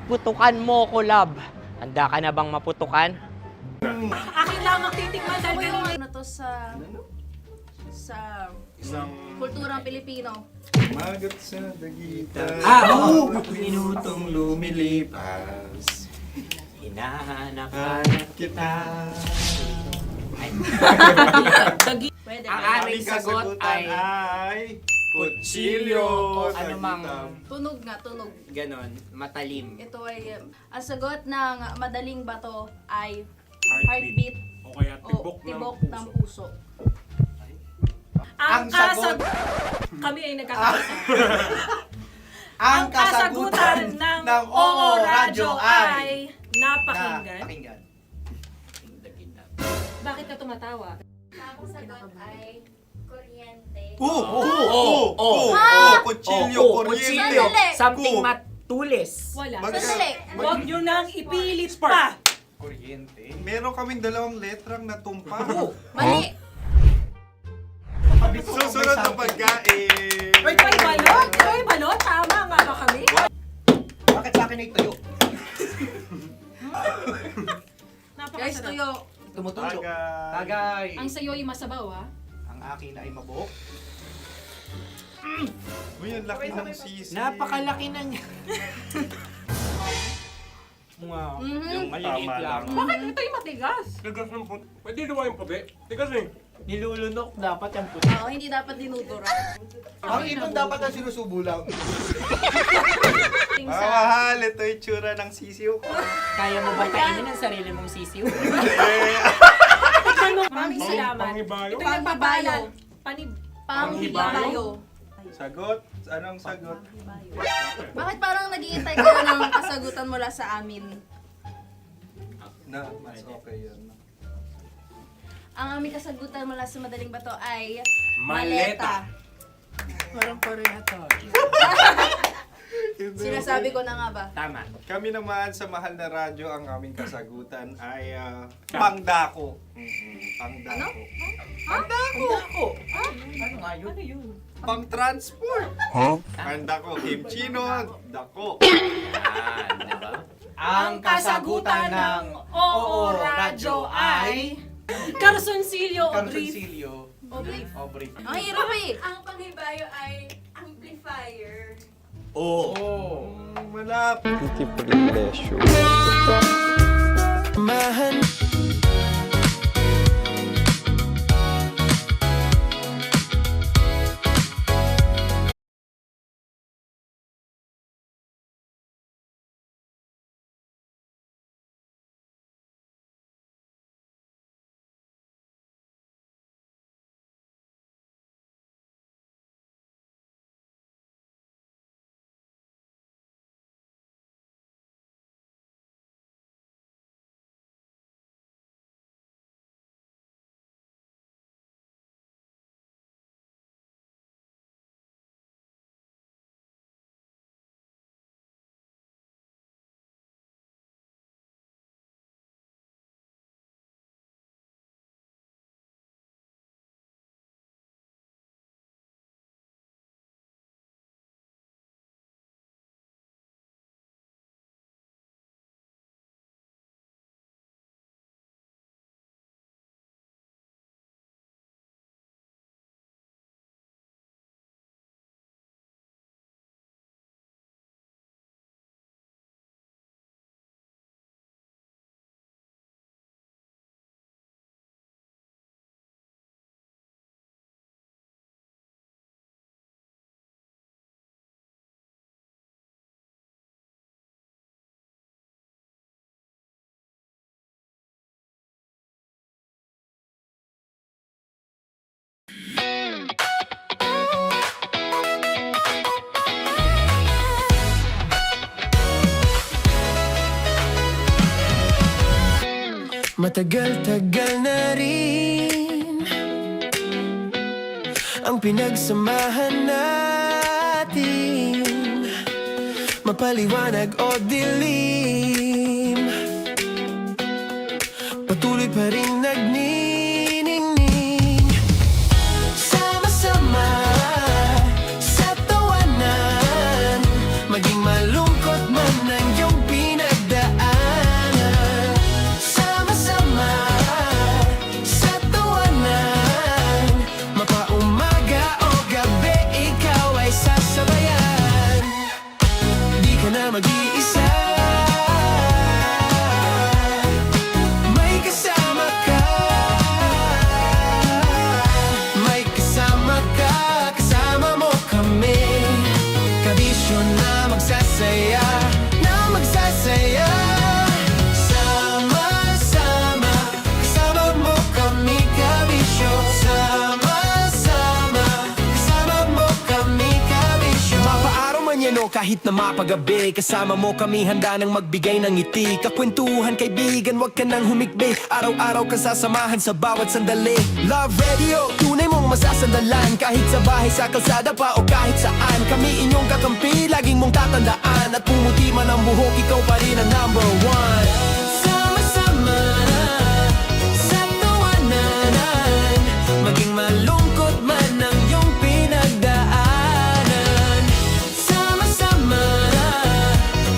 putukan mo ko, love. Handa ka na bang maputukan? Akin lamang titikman dahil ganun. Ano to sa kulturang Pilipino? Magat sa dagitan. Minutong lumilipas. Hinahanap kita. Pwede. Ang aming sagot ay kutsilyo. Anumang Tunog nga, tunog. ganon, matalim. Ito ay, ang sagot ng madaling bato ay Heartbeat. heartbeat O kaya o tibok ng puso. Ang sagot. Kami ay nagkakaisa. Ang kasagutan ng Oo Radyo ay napakinggan. Bakit ka tumatawa? Ang sagot ay kuryente. Kutsilyo, Kutsilyo. Something matulis. Wala. Sandali. Huwag nyo nang ipilit pa. Kuryente. Meron kaming dalawang letrang natumpa. Mali. Susunod na pagkain. May balot? May balot? Tama nga ba kami? Bakit sa akin ay tuyo? Guys, Napakasarap. tuyo. Tumutulo. Tagay. Tagay. Ang sayo ay masabaw, ha? Ang akin ay mabuhok. Uy, ang laki ng sisi. Napakalaki na niya. Wow. Yung maliliit lang. Bakit ito yung matigas? Tigas ng puti. Pwede luwa yung puti. Tigas eh. Nilulunok dapat yung puti. Oo, hindi dapat dinudura. Ang ibon dapat ang sinusubo lang. Mga mahal, ito yung tsura ng sisiw ko. Kaya mo ba kainin ang sarili mong sisiw? Maraming salamat. Panghibayo. Ito yung pabalan. Panghibayo. Sagot? Anong sagot? Bakit parang naghihintay kayo ng kasagutan mula sa amin? Na, mas okay yan. Ang aming kasagutan mula sa madaling bato ay Maleta. Parang Korea to. Sinasabi ko na nga ba? Tama. Kami naman sa Mahal na Radyo, ang aming kasagutan ay pangdako. Pangdako. Pangdako. Ano nga yun? Ano yun? Pang-transport. Pangdako. Kimchino, dako. Yan, diba? Ang kasagutan ng Oo Radyo ay Carsoncillo o brief. O brief. Ang hirap eh. Ang panghibayo ay amplifier. Malapit. Mahan Matagal-tagal na rin ang pinagsamahan natin, mapaliwanag o dilim, patuloy pa rin nagniningning. Sama-sama sa tawanan, maging malungkot man ang iyong pinagdaanan. Sama-sama sa tawanan, mapaumaga o gabi, ikaw ay sasabayan. Di ka na mag-iisa, may kasama ka. May kasama ka, kasama mo kami. Kabisyo na magsasaya, na magsasaya. Sama-sama, kasama mo kami, kabisyo. Sama-sama, kasama mo kami, kabisyo. Mapaaraw man yan o kahit na mapagabi, kasama mo kami, handa nang magbigay ng ngiti. Kakwentuhan, kaibigan, wag ka nang humikbi. Araw-araw ka sasamahan sa bawat sandali. Love Radio, tunay mong masasandalan. Kahit sa bahay, sa kalsada pa o kahit saan, kami inyong kakampi, laging mong tatandaan. At pumuti man ang buhok, ikaw pa rin ang number one. Sama-sama sa tawanan, maging malungkot man ang iyong pinagdaanan. Sama-sama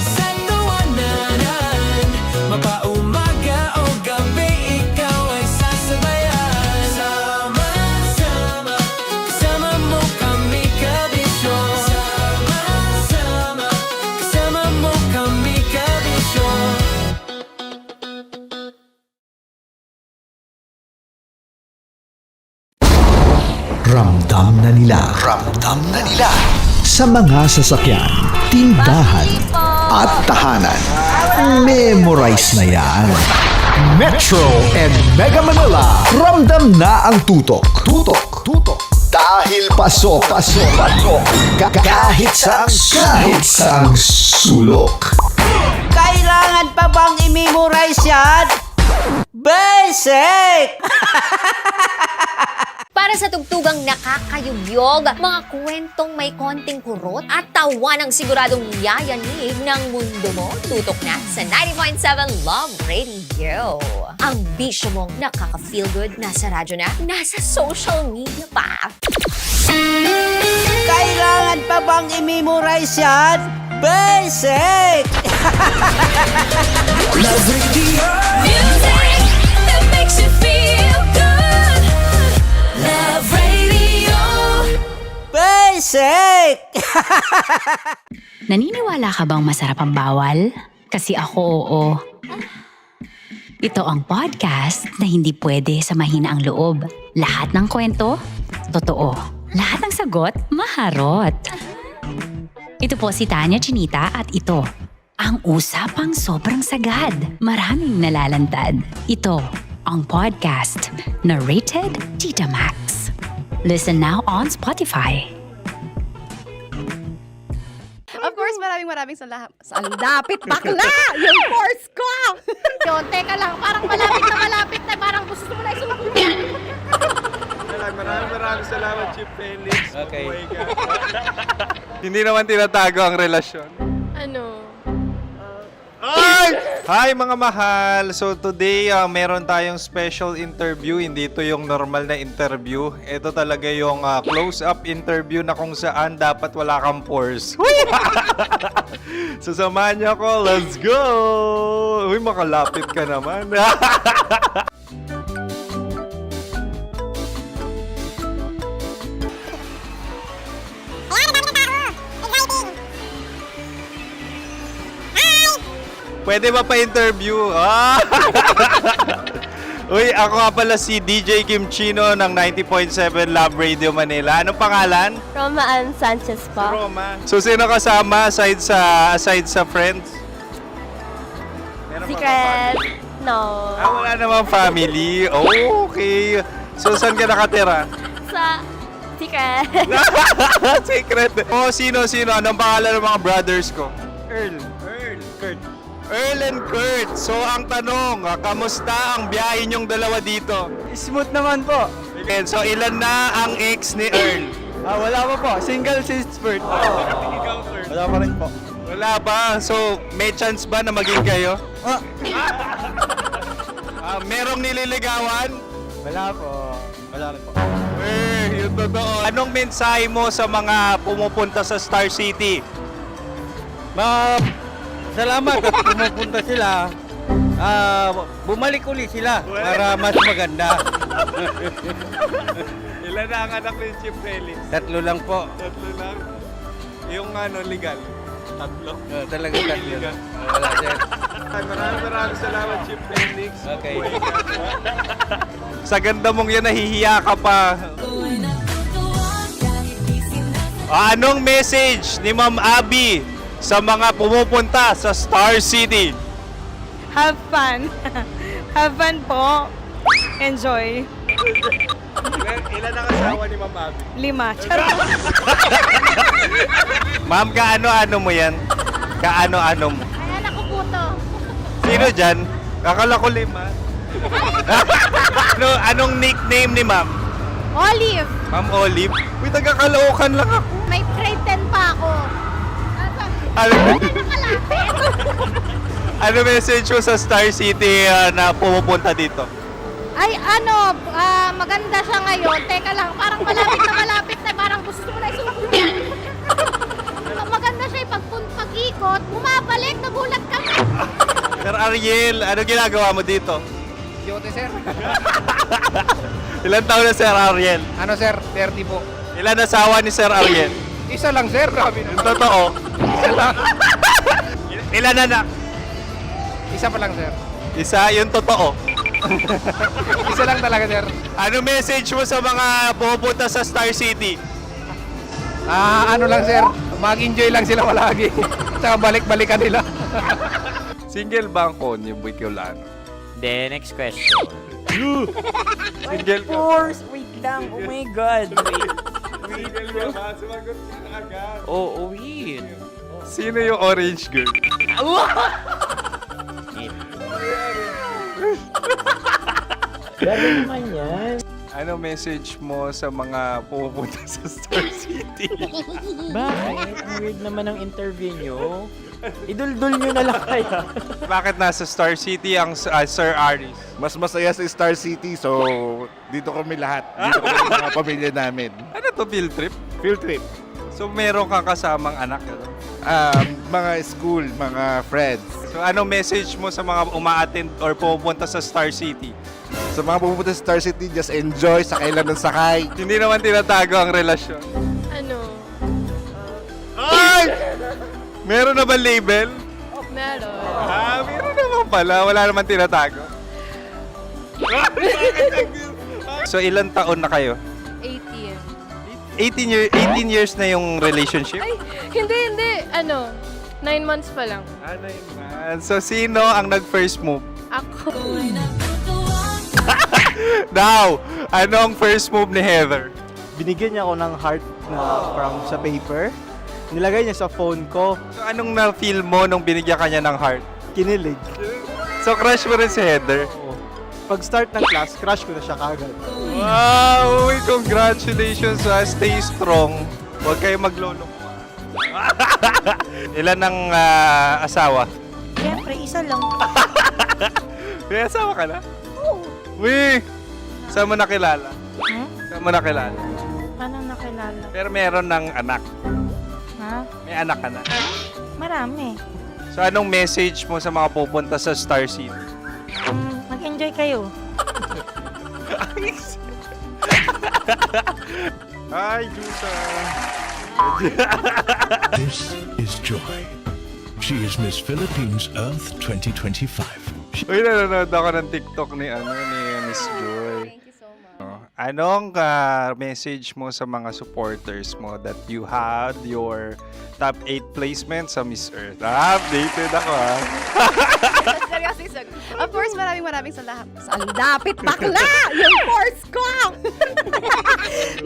sa tawanan, mapaumaga o gabi, ikaw ay sasabayan. Sama-sama, kasama mo kami, kabisyo. Sama-sama, kasama mo kami, kabisyo. Ramdam na nila sa mga sasakyan, tindahan at tahanan. Memorize na yan. Metro and Mega Manila, ramdam na ang tutok. Dahil pasok. Kahit saang sulok. Kailangan pa bang i-memorize yan? Basic! Para sa tugtugang nakakayugyog, mga kwentong may konting kurot at tawa ng siguradong yayanig ng mundo mo, tutok na sa 90.7 Love Radio. Ang bisyo mong nakaka-feel good, nasa radyo na, nasa social media pa. Kailangan pa bang i-memorize yan? Basic! Love Radio, Music that makes you feel good. Love Radio. Basic! Naniniwala ka bang masarap ang bawal? Kasi ako oo. Ito ang podcast na hindi pwede sa mahina ang loob. Lahat ng kwento, totoo. Lahat ng sagot, maharot. Ito po si Tanya Chinita at ito, ang usapang sobrang sagad. Maraming nalalantad. Ito, ang podcast na Rated Tita Max. Listen now on Spotify. Of course, maraming salamat. Ang dapit bakla! Yung course ko! Yun, teka lang, parang malapit na, parang gusto mo na isulat. Maraming salamat, Chief Felix. Okay. Oh my God. Hindi naman tinatago ang relasyon. Ano? Hi mga mahal! So today, meron tayong special interview. Hindi ito yung normal na interview. Ito talaga yung close-up interview na kung saan dapat wala kang pores. So samahan niyo ako. Let's go! Uy, makalapit ka naman. Pwede ba pa-interview? Uy, ako nga pala si DJ Kim Chino ng 90.7 Love Radio Manila. Anong pangalan? Roma Ann Sanchez po. Roma. So, sino kasama aside sa friends? Meron ba Secret. family? No. Wala namang family. Oh, okay. So, saan ka nakatira? Sa secret. Secret. Oh, sino? Anong pangalan ng mga brothers ko? Earl. Kurt. Earl and Kurt. So ang tanong, kamusta ang biyahe niyong dalawa dito? Smooth naman po. And so ilan na ang ex ni Earl? Wala pa po. Single since birth. Wala pa rin po. Wala pa. So may chance ba na maging kayo? Merong nililigawan? Wala po. Wala rin po. Yung totoo. Anong mensahe mo sa mga pumupunta sa Star City? Salamat at pumupunta sila. Bumalik uli sila para mas maganda. Ilan na ang anak ni Chief Felix? 3 lang po. 3 lang. Yung legal? 3? Talaga 3 lang. Wala sir. Maraming salamat, Chief Felix. Okay. Sa ganda mong yan, nahihiya ka pa. Anong message ni Ma'am Abby sa mga pumupunta sa Star City? Have fun. Have fun po. Enjoy. Ilan ang asawa ni Ma'am Abby? 5. Charot. Ma'am, kaano-ano mo yan? Kaano-ano mo? Ay, anak ko po to. Sino dyan? Kakala ko 5. Anong nickname ni Ma'am? Olive, Ma'am Olive? Uy, taga-Caloocan lang ako. may grade 10 pa ako. Ano, Nakalapit. ano message mo sa Star City na pumupunta dito? Ay, maganda siya ngayon. Teka lang, parang malapit na, parang gusto mo na isulat. Maganda siya pag-ikot, bumabalik, nagulat ka. Sir Ariel, ano ginagawa mo dito? Yote, sir. Ilan taon na Sir Ariel? Ano, sir? 30 po. Ilan asawa ni Sir Ariel? Isa lang, sir. Grabe Yung totoo. Isa lang. Ilan anak? Isa pa lang, sir. Isa, yung totoo. Isa lang talaga, sir. Ano message mo sa mga pumupunta sa Star City? Ano lang, sir. Mag-enjoy lang sila palagi. Tsaka balik-balikan nila. Single ba ang Konyo Bicolano? Then, next question. Single ka? course! Wait lang. Oh my God. Single ka ba? Sumagot ka na agad. Oh, wait. Sino yung orange girl? Gano'n naman yan. Ano message mo sa mga pumupunta sa Star City? Bakit? Ang weird naman ang interview nyo. Idul-dul nyo na lang kaya. Bakit nasa Star City ang Sir Aris? Mas masaya sa Star City, so dito kami lahat. Dito kami mga pamilya namin. Ano to, field trip? Field trip. So meron kang kasamang anak? Ano? Mga school, mga friends. So ano message mo sa mga uma-attend or pumupunta sa Star City? Sa mga pupunta sa Star City, just enjoy, sakay lang ng sakay. Hindi naman tinatago ang relasyon. Ano? Ay! Meron na ba label? Meron. Meron naman pala. Wala naman tinatago. So ilan taon na kayo? 18. 18 years na yung relationship? Ay, hindi. 9 months pa lang. 9 months. So sino ang nag-first move? Ako. Now, anong first move ni Heather? Binigyan niya ako ng heart na from sa paper. Nilagay niya sa phone ko. So anong na-feel mo nung binigyan kanya ng heart? Kinilig. So crush mo rin si Heather? Pag start ng class, crush ko na siya kagad. Wow! Uy, congratulations! Stay strong. Huwag kayo maglolo. Ilan ang asawa? Siyempre, isa lang. May asawa ka na? Oo. Uy! Saan mo nakilala? Saan mo nakilala? Paano nakilala? Pero meron ng anak. Ha? May anak ka na. Marami. So anong message mo sa mga pupunta sa Star City? Mag-enjoy kayo. Hi, Jusa! This is Joy. She is Miss Philippines Earth 2025. Uy, nanonood ako ng TikTok ni Miss Joy. Thank you so much. Anong message mo sa mga supporters mo that you had your top 8 placement sa Miss Earth? Updated ako Seryoso. Of course, maraming salamat. Sa lapit bakla! Yung course ko!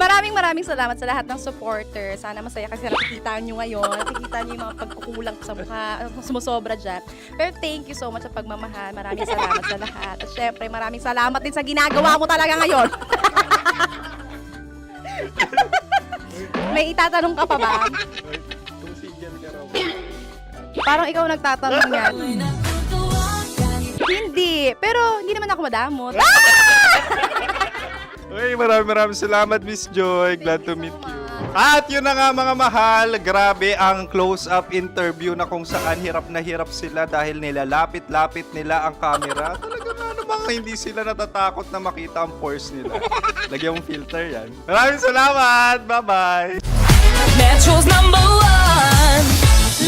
Maraming salamat sa lahat ng supporter. Sana masaya kasi nakikita nyo ngayon. Nakikita nyo yung mga pagkukulang ko sa mukha, sumusobra dyan. Pero thank you so much sa pagmamahal. Maraming salamat sa lahat. At syempre, maraming salamat din sa ginagawa mo talaga ngayon. May itatanong ka pa ba? Parang ikaw nagtatanong yan. Hindi. Pero hindi naman ako madamot. Uy, maraming salamat, Miss Joy. Glad to meet you. At yun na nga mga mahal, grabe ang close-up interview na kung saan hirap na hirap sila dahil nilalapit-lapit nila ang camera. Talaga nga namang hindi sila natatakot na makita ang pores nila. Lagyan mong filter yan. Maraming salamat! Bye-bye! Metro's #1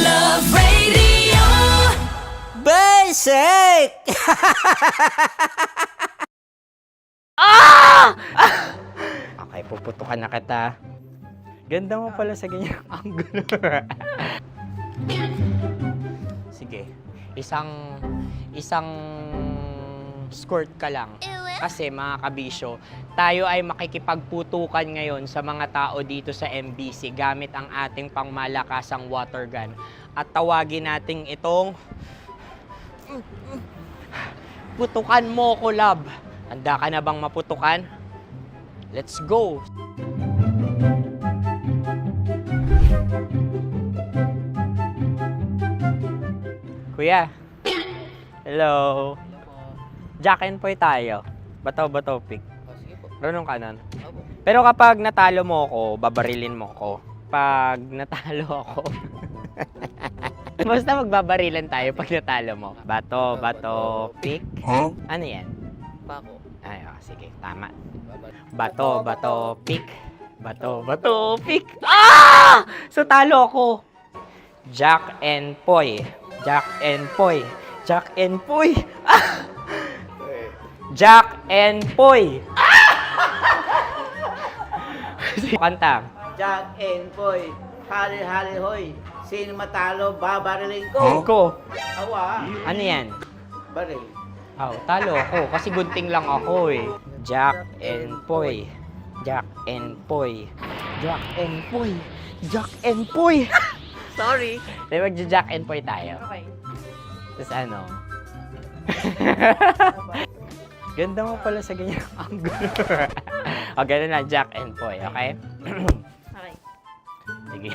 Love Radio. Basic! Okay, puputukan na kita. Ganda mo pala sa ganyang angulo. Sige, isang skirt ka lang. Kasi mga kabisyo, tayo ay makikipagputukan ngayon sa mga tao dito sa MBC gamit ang ating pangmalakasang water gun. At tawagin natin itong putukan mo ko, love. Handa ka na bang maputukan? Let's go! Kuya. Hello. Jack and Poy tayo. Bato-bato pick. Runong ka nun. Pero kapag natalo mo ako, babarilin mo ako. Pag natalo ako, basta magbabarilan tayo pag natalo mo. Bato, pick. Huh? Ano yan? Bako. Ay, sige, tama. Bato, pick. Bato, pick. Ah! So talo ako. Jack and Poy. Jack and Poy. Jack and Poy. Ah! Jack and Poy. Kanta. Jack and Poy, hali hoy. Sino matalo, babariling ko. Ko. Awa. Ano yan? Baril. Oh, talo ako kasi gunting lang ako eh. Jack and Poy. Jack and Poy. Jack and Poy. Jack and Poy. Sorry. Di ba Jack and Poy tayo? Okay. Tapos ano? Ganda mo pala sa ganyang angulo. O, ganun na, Jack and Poy, okay? Okay. Sige.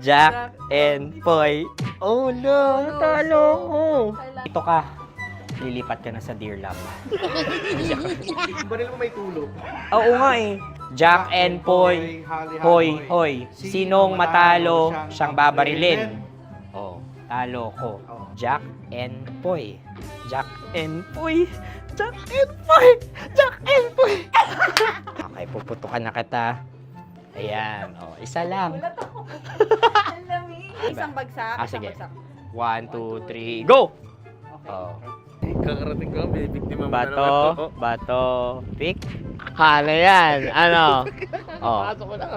Jack and Poy. Oh no, talo ko. Ito ka. Lilipat ka na sa Dear Love. Baril mo may tulog. Oo nga eh. Jack and Poy. Hoy. Sinong matalo, siyang babarilin. Oh, talo ko. Jack and Poy. Jack and Poy. Jack and Poy. Jack and Poy. Okay, puputukan na kita. Ayan. Oh, isa lang. Isang bagsak. Sige. 1, 2, 3, go! Oh. Kakarating ko, binibiktima mo na naman to. Bato, pick. Ano yan? Ano? Oh.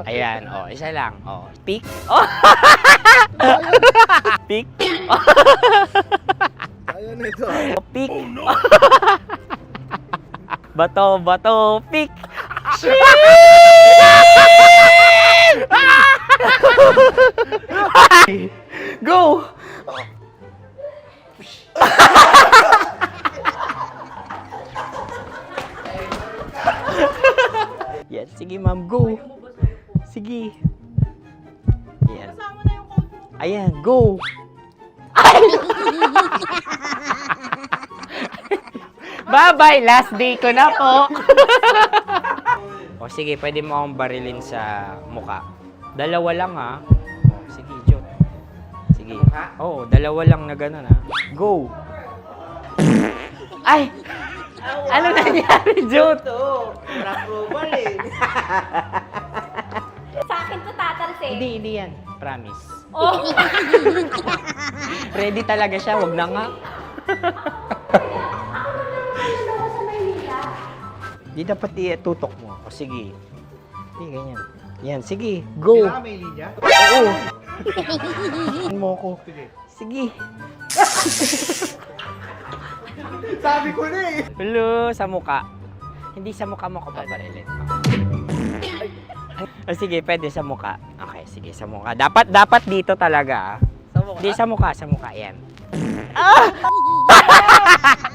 Ayan, oh, isa lang. Oh, pick. Oh. Pick. Ayaw na ito. Oh, pick. Bato, pick. Go! Yan, sige ma'am, go. Sige. Yan. Ayan, go. Bye-bye, last day ko na po. O sige, pwede mo akong barilin sa mukha. Dalawa lang ha. O, sige, Jot. Sige. Oo, dalawa lang na gano'n ha. Go. Ay! Ano nangyari, Jot? Approval eh. Sa akin to tatalsik. Hindi yan. Promise. Oh. Ready talaga siya, wag na nga. Di dapat tutok mo. O sige. Sige, ganyan. Yan, sige. Go. Kailangan may linya? Oo. Mo ko. Sige. Sabi ko na eh. Hello, sa muka. Hindi sa mukha mo ko paparilin. O sige, pwede sa mukha. Okay, sige, sa mukha. Dapat dito talaga. Sa mukha? Di, sa mukha, yan.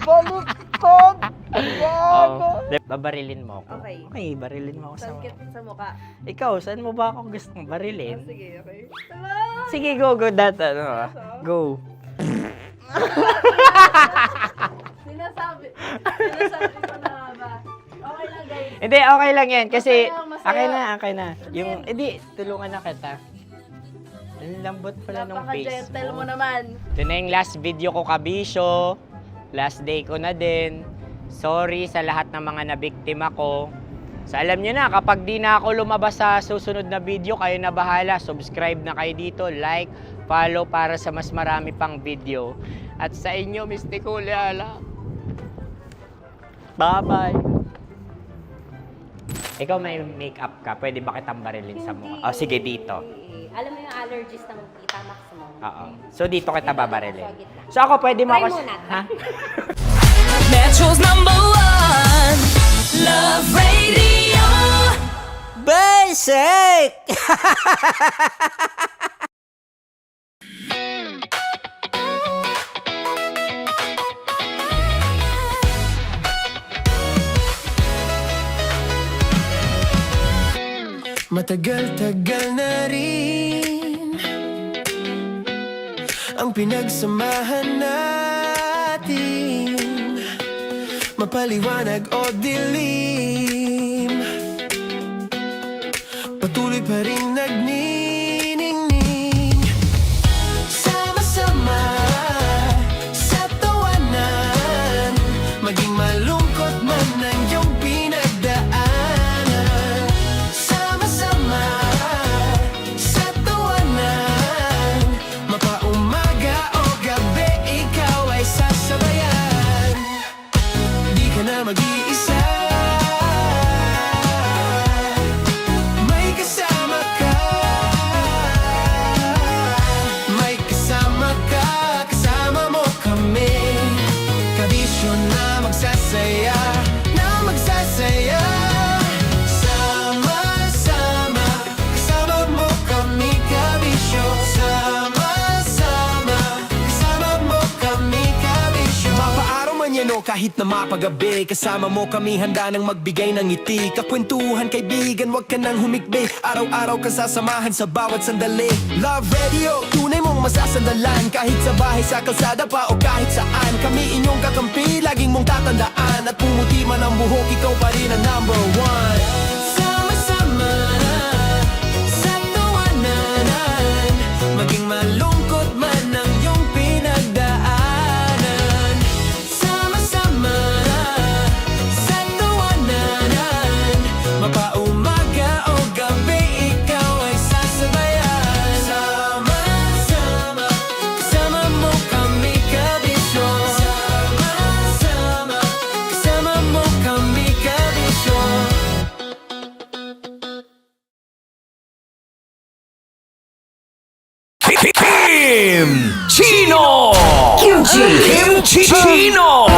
Baliktad! Oh, babarilin mo ako. Okay. Barilin mo ako sa mukha. Sa mukha. Ikaw, saan mo ba ako gustong barilin? Sige, okay. Sige, go. Go. Sinasabi ko na ba? Okay lang, guys. Hindi, okay lang yan. Kasi, Okay lang, masaya. okay na. Yung, hindi, tulungan na kita. Ang lambot pala nung face Napaka-gentle mo. mo naman. Ito na yung last video ko, kabisyo. Last day ko na din. Sorry sa lahat ng mga nabiktima ko. So alam nyo na, kapag di na ako lumabas sa susunod na video, kayo na bahala. Subscribe na kayo dito, like, follow para sa mas marami pang video. At sa inyo, Mistiko Leala. Bye-bye. Ikaw may makeup ka, pwede ba kitang barilin sa mukha? O sige, dito. Alam mo yung allergies ng Tita Max mo? Oo. So dito kita babarilin. So ako pwede mo Try ako... muna. Ha? Metro's #1 Love Radio Basic! Matagal-tagal na rin ang pinagsamahan natin, mapaliwanag o dilim, patuloy pa rin nagniningning. Sama-sama sa tawanan, maging malungkot man ang iyong pinagdaanan. Sama-sama sa tawanan, mapaumaga o gabi, ikaw ay sasabayan. Di ka na mag-iisa, may kasama ka. May kasama ka, kasama mo kami. Kabisyo na magsasaya, na magsasaya. Sama-sama, kasama mo kami, kabisyo. Sama-sama, kasama mo kami, kabisyo. Mapaaraw man yan o kahit na mapagabi, kasama mo kami, handa nang magbigay ng ngiti. Kakwentuhan, kaibigan, wag ka nang humikbi. Araw-araw ka sasamahan sa bawat sandali. Love Radio, tunay mong masasandalan. Kahit sa bahay, sa kalsada pa o kahit saan, kami inyong kakampi, laging mong tatandaan. At pumuti man ang buhok, ikaw pa rin ang #1. Sama-sama sa tawanan, maging malungkot man ang iyong pinagdaanan. Sama-sama sa tawanan, mapaumaga o gabi, ikaw ay sasabayan. Sama-sama, kasama mo kami, kabisyo. Sama-sama, kasama mo kami, kabisyo. Kim Chino! Kim Chino!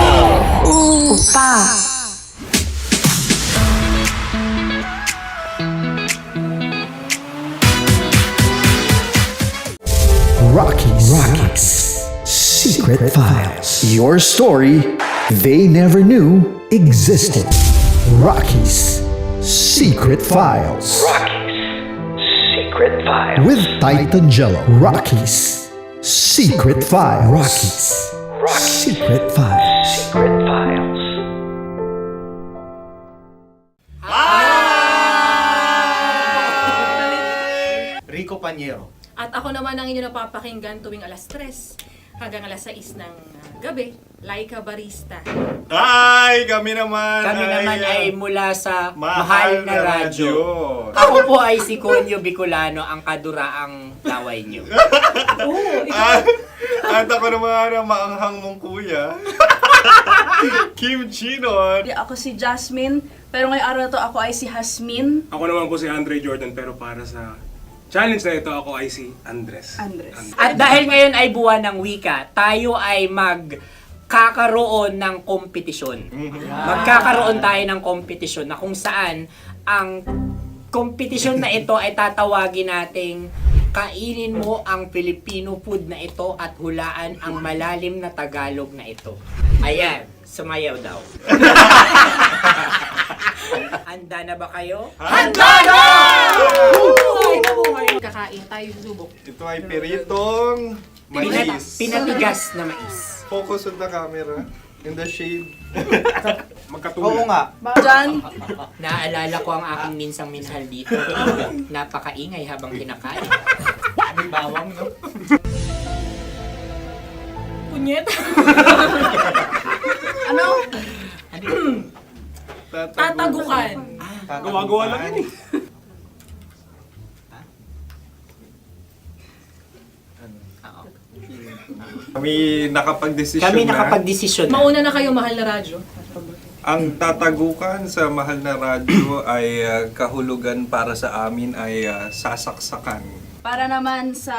Rockies Secret Files. Your story they never knew existed. Rockies Secret Files. Secret Files. With Titan Jello. Rockies Secret Files. Rockies Secret Files. Secret Files. Rico Panyero. At ako naman ang inyo napapakinggan tuwing alas 3 hanggang alas 6 ng gabi, Laika Barista. Ay, kami naman. Kami naman ay mula sa Mahal na Radyo. Ako Ako po ay si Conyo Bicolano, ang kaduraang laway nyo. At ako naman ang maanghang mong kuya. Kim Chino. Ako si Jasmine, pero ngayong araw na to ako ay si Hasmin. Ako naman po si Andre Jordan, pero para sa challenge na ito, ako ay si Andres. At dahil ngayon ay buwan ng wika, tayo ay magkakaroon ng kompetisyon. Magkakaroon tayo ng kompetisyon na kung saan ang kompetisyon na ito ay tatawagin nating kainin mo ang Filipino food na ito at hulaan ang malalim na Tagalog na ito. Ayan, sumayaw daw. Handa na ba kayo? Handa na! Buhay na buhay. Kakain tayo subok. Ito ay peritong mais. Pinatigas na mais. Focus on the camera. In the shade. Oo nga. Diyan. Naalala ko ang aking minsang minahal dito. Napakaingay habang kinakain. May bawang, no? Punyet. Ano? Tatagukan. Gawa-gawa lang yun eh. Kami nakapag-desisyon Kami na. nakapag-desisyon na. Mauna na kayo, mahal na radyo. Ang tatagukan sa mahal na radyo ay kahulugan para sa amin ay sasaksakan. Para naman sa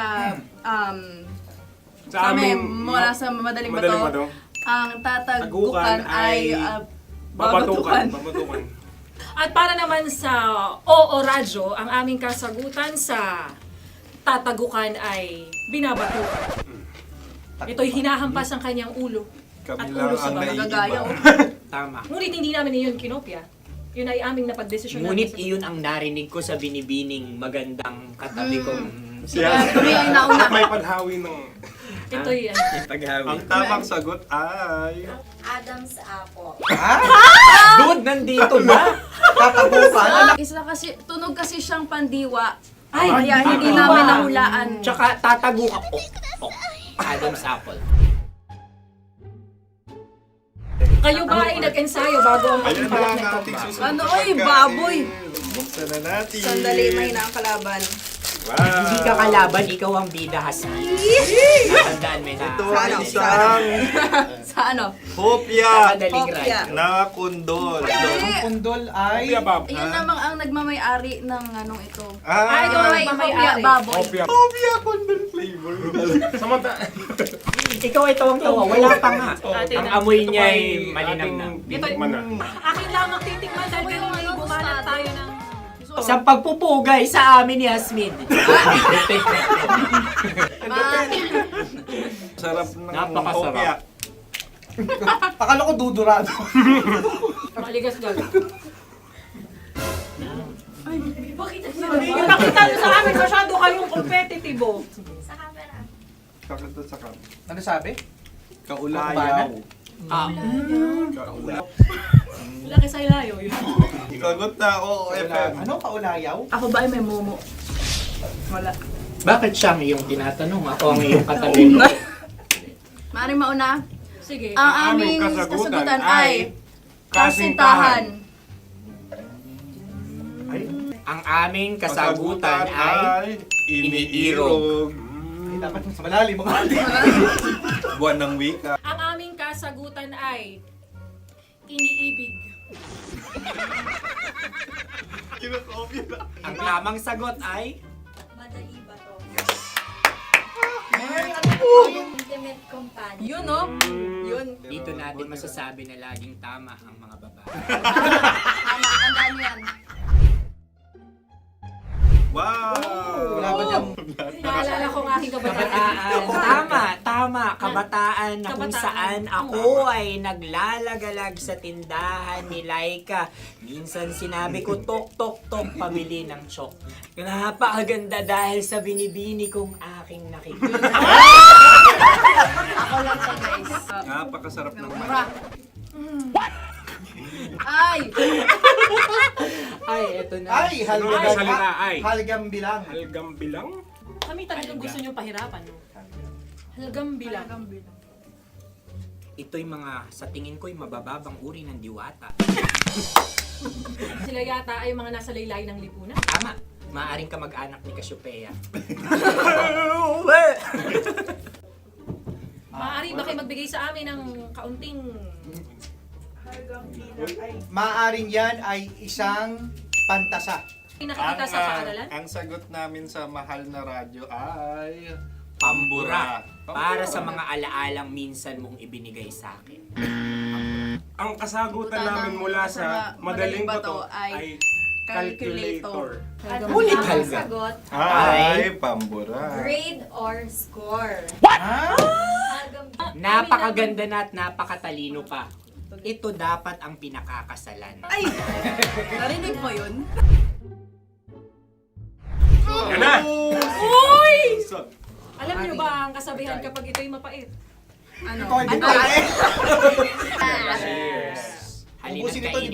Sa amin, amin, mula sa madaling Madaling bato, Bato, ang tatagukan tagukan ay babatukan. babatukan. At para naman sa Oo Radyo, ang aming kasagutan sa tatagukan ay binabatukan. Ito'y hinahampas ang kanyang ulo. Kami At lang ulo sa ang mga naiiba. gagaya. Tama. Ngunit hindi namin iyon kinopya. Yun ay aming napagdesisyon. Ngunit iyon ang narinig ko sa binibining magandang katabi kong Kami ay nauna. May panhawi ng... Ito'y Ang tamang sagot ay... Adam's apple. Dude, nandito ba? Isa kasi, tunog kasi siyang pandiwa. Ay, Kaya hindi pandiwa. namin nahulaan. Tsaka tatagukan. Adam's apple. Kayo ba ay nag-ensayo bago ang Ayan na pagpalat ang nito? ating susunod Ano, na oy, pagkain. baboy. Buksan na natin. Sandali, may na ang kalaban. Wow. Hindi ka kalaban, ikaw ang bida, Hasmi. Natandaan mo na. Ito ay isang Sa ano? hopya Madaling Hopya. ride. na kundol. Ang pundol ay... Yun namang ang nagmamayari ng anong ito. Ah, ito may hopya, baboy. hopya kundol flavor. Ikaw ay tawang-tawa, wala pa nga. Ang amoy niya ay malinang na. Titikman na. Akin lamang titikman dahil kayo ngayon bumalat tayo ng... Sa pagpupugay sa amin ni Hasmin. Sarap ng Napakasarap. hopya. Akala ko dudurado. Maligas gag. Ay, bakit ipakita nyo sa amin masyado kayong competitive. Sa camera. Kakanta sa kam. Ano sabi? Kaulayaw. Ah. Laki sa ilayo yun. Sagot na, oo, FM. Ano kaulayaw? Ako ba ay may momo? Wala. Bakit siyang iyong tinatanong? Ako ang iyong katabi. Maaaring mauna. Sige. Ang aming kasagutan ay kasintahan. Ang aming kasagutan ay iniirog. Ay, dapat sa malalim mo. Buwan ng wika. Ang aming kasagutan ay iniibig. Kinakopya na. Ang tamang sagot ay Madali ba to? Intimate companion. Yun, no? Yun. dito natin masasabi na laging tama ang mga babae. Tama, tandaan mo yan. Wow! Wala ba niyang... Naalala ko ang aking kabataan. Kabataan. Tama. Kabataan na kung Kabataan. saan ako ay naglalagalag sa tindahan ni Laika. Minsan sinabi ko, tok, tok, tok, pamili ng chok. Napakaganda dahil sa binibini kong aking nakikita. Ako lang siya, guys. Napakasarap ng manok. Ay! Ay, eto na. Ay, halgam, Ay, salita, ay. halgam bilang. Halgam bilang? Kami talagang gusto niyong pahirapan. No? Halagang bilang. Ito'y mga, sa tingin ko'y mabababang uri ng diwata. Sila yata ay mga nasa laylay ng lipunan. Tama. Maaring ka mag-anak ni Cassiopeia. Maaari ba kayo magbigay sa amin ng kaunting... Maaring yan ay isang pantasa. Nakikita sa paaralan? Ang sagot namin sa mahal na radyo ay... Pambura. Para sa mga alaalang minsan mong ibinigay sa akin. Ang kasagutan namin mula sa Madaling Bato ay Calculator. At Ulit ang talaga. sagot, Ay, pambura. grade or score. Napakaganda na at napakatalino pa. Ito dapat ang pinakakasalan. Ay! Narinig mo yun? Yan na! Uy! Alam niyo ba ang kasabihan kapag ito'y mapait? Ano? Halina't kainin.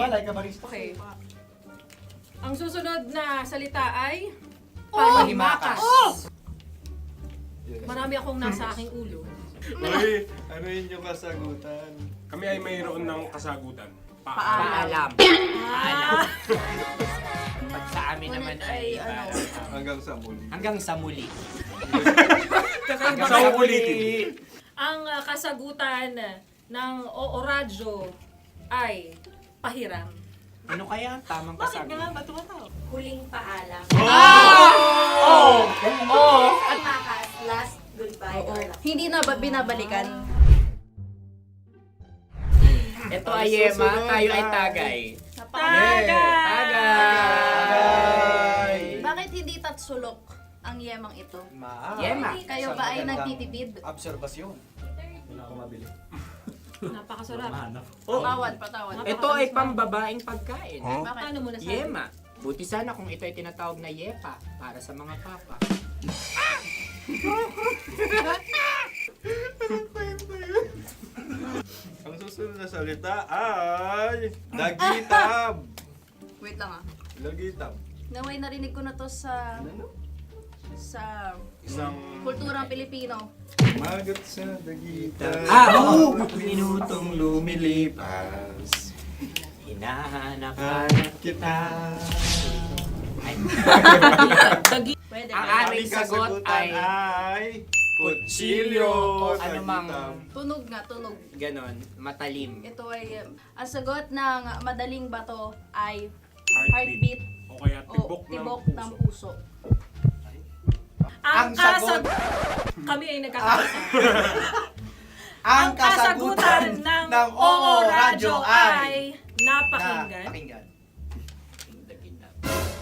Okay. Ang susunod na salita ay panghimakas. Marami akong nasa aking ulo. Uy, ano yun yung kasagutan? Kami ay mayroon ng kasagutan. Paalam. Pag sa amin naman ay Hanggang sa muli. hanggang sa muli. Kakaiba Sa kasi ulitin. ang kasagutan ng Oo Radyo ay pahiram. Ano kaya ang tamang kasagutan? Huling paalam. Oh! At makas, last goodbye or last. Hindi na ba binabalikan? Ito ay Yema, tayo ay Tagay. Tagay! Bakit hindi tatsulok ang yemang ito? Yema. Kayo ba ay nagtitipid? Napakasarap. Patawan. Ito ay pambabaeng pagkain. Paano mo nasabi? Yema. Buti sana kung ito ay tinatawag na Yepa para sa mga papa. Ang susunod na salita ay dagitab. Wait lang ah. Dagitab. Naway narinig ko na to sa Isang kulturang Pilipino. magat sa dagitab. Oo! Minutong lumilipas. Hinahanap-hanap kita. Pwede. Ang aming sagot ay kutsilyo o anumang Tunog nga, tunog. ganon, matalim. Ito ay, ang sagot ng madaling bato ay Heartbeat. heartbeat O kaya o tibok tibok ng ng puso. puso. Ang sagot. Kami ay nagkakaisa. Ang kasagutan ng Oo Radyo ay napakinggan.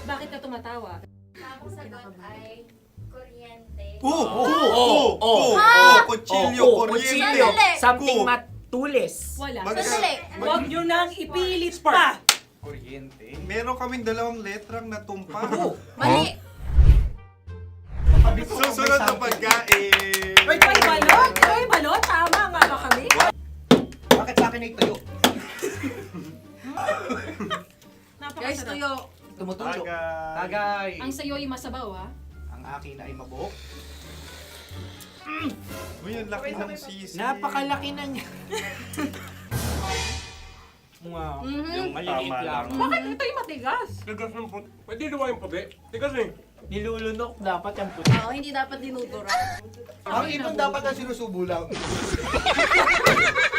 Bakit ka tumatawa? Ang sagot ay kuryente. Kutsilyo, kuryente. Sandali. Something matulis. Wala. Sandali. Huwag nyo nang ipilit pa. Meron kaming dalawang letrang natumpa. Mali. Susunod na pagkain. Ay, balot! Ay, balot! Tama nga ba kami? Bakit sa akin ay tuyo? Guys, Napakasarap. tuyo. Tumutulo. Tagay. Tagay. Ang sayo ay masabaw, ha? Ang akin ay mabuhok. Uy, ang laki ng sisi. Napakalaki na niya. Wow. Yung maliliit Tama lang. lang. Bakit ito'y matigas? Tigas ng puti. Pwede luwa yung puti. Tigas eh. Nilulunok dapat yung puti. Oo, hindi dapat dinudura. Ang ibon dapat na sinusubo lang.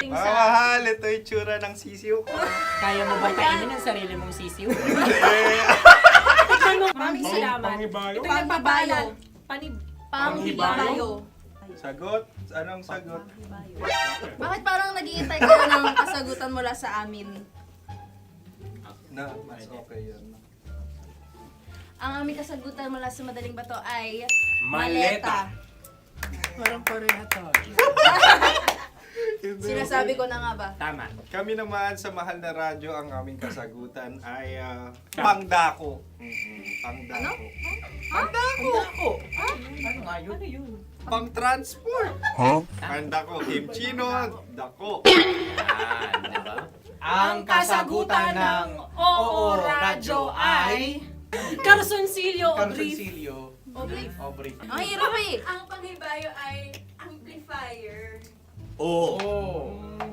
Mahal, ito yung tsura ng sisiw ko. Kaya mo ba kainin ang sarili mong sisiw? Maraming salamat. Panghibayo. Ito yung papalan. Panghibayo. Sagot? Anong sagot? Bakit parang nag-iintay ka na ng kasagutan mula sa amin? Na, mas okay yun. Ang aming kasagutan mula sa Madaling Bato ay Maleta. Parang pareha to. Sinasabi ko na nga ba? Tama. Kami naman sa Mahal na Radyo, ang aming kasagutan ay pangdako. Pangdako. Pangdako. Ano nga yun? Pang-transport. Pangdako, kimchino, dako. Diba? Ang kasagutan ng Oo Radyo ay Carsoncillo o Brief. Obrief. Ang hirap eh. Ang panghibayo ay amplifier.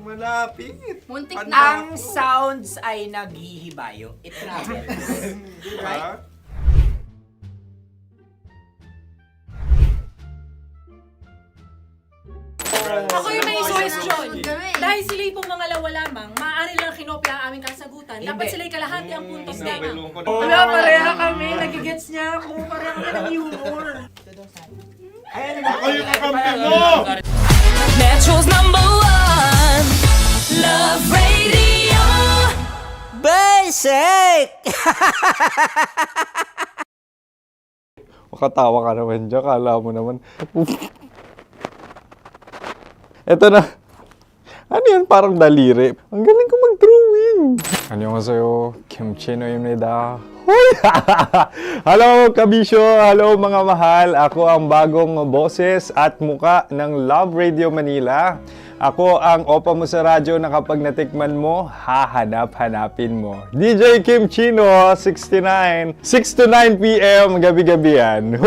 Malapit. Muntik Panda- na. Ang sounds ay naghihibayo. It travels. Diba? Ako yung may suggestion. Kami. Dahil sila pong mga lawa lamang, maaari lang kinopya ang aming kasagutan. Dapat Hindi. sila'y kalahati ang puntos May lamang. lungkot. Wala, pareha kami. Nagigets niya ako. Pareha kami ng humor. Ako yung kakampi mo! Metro's #1 Love Radio. Buzz shake! Makatawa ka naman dyan. Kala mo naman. Eto na. Ano yan? Parang daliri. Ang galing ko mag-drawing. 안녕하세요. 김치노입니다. Hello, kabisyo! Hello, mga mahal! Ako ang bagong boses at muka ng Love Radio Manila. Ako ang opa mo sa radyo na kapag natikman mo, hahanap-hanapin mo. DJ Kim Chino, 69. 6 to 9 p.m. gabi-gabi yan.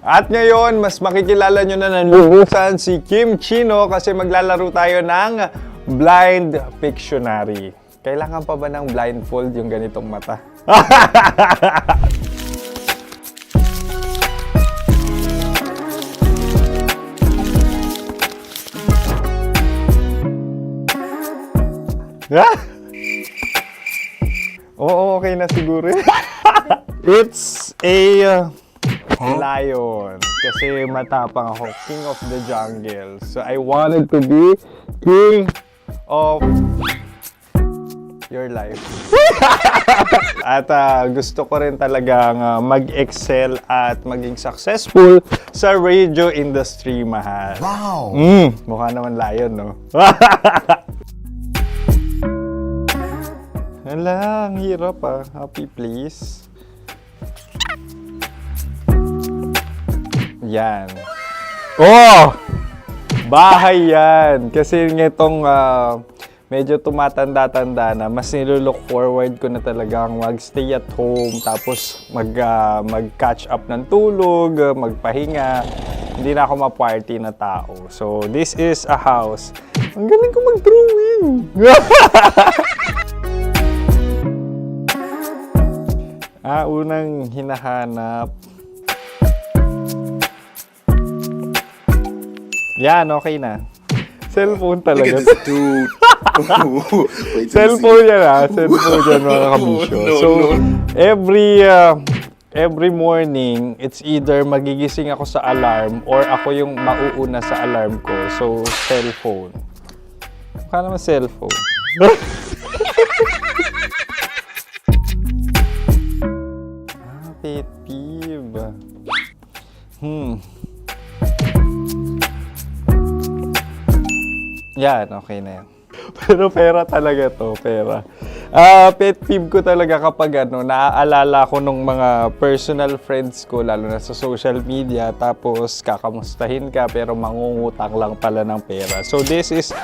At ngayon, mas makikilala nyo na ng lubusan si Kim Chino kasi maglalaro tayo ng Blind Pictionary. Kailangan pa ba ng blindfold yung ganitong mata? Oo, okay na siguro. It's a lion. Kasi matapang ako. King of the jungle. So I wanted to be king of your life. At gusto ko rin talagang mag-excel at maging successful sa radio industry, mahal. Wow! Mukha naman lion, no? Hala, ang hirap Happy, please. Yan. Oh! Bahay yan. Kasi itong medyo tumatanda-tanda na, mas nilook forward ko na talagang mag-stay at home, tapos mag-catch up ng tulog, magpahinga. Hindi na ako ma-party na tao. So, this is a house. Ang galing ko mag-drawing! Unang hinahanap. Yan, okay na. Cellphone talaga. Look at this dude. Cellphone yan Cellphone yan, mga kabisyo. So, every morning, it's either magigising ako sa alarm or ako yung mauuna sa alarm ko. So, cellphone. Mukha naman cellphone. Pet peeve. Yan, okay na yan. Pero pera talaga to, pera. Pet peeve ko talaga kapag naaalala ko nung mga personal friends ko, lalo na sa social media, tapos kakamustahin ka pero mangungutang lang pala ng pera. So this is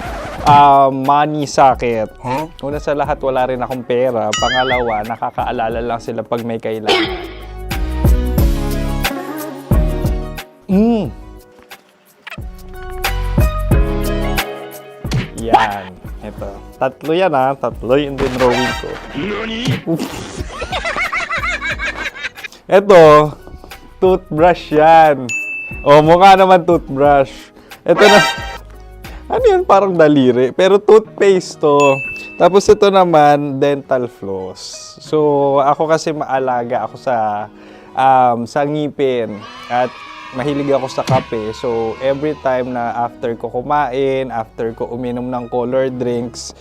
money sakit. Una sa lahat, wala rin akong pera. Pangalawa, nakakaalala lang sila pag may kailangan. Yan. Ito. Tatlo yan Tatlo yung dinrawing ko. Ito. Toothbrush yan. Mukha naman toothbrush. Ito na. Ano yan? Parang daliri. Pero toothpaste to. Tapos ito naman, dental floss. So, ako kasi maalaga ako sa ngipin. At mahilig ako sa kape. So, every time na after ko kumain, after ko uminom ng colored drinks,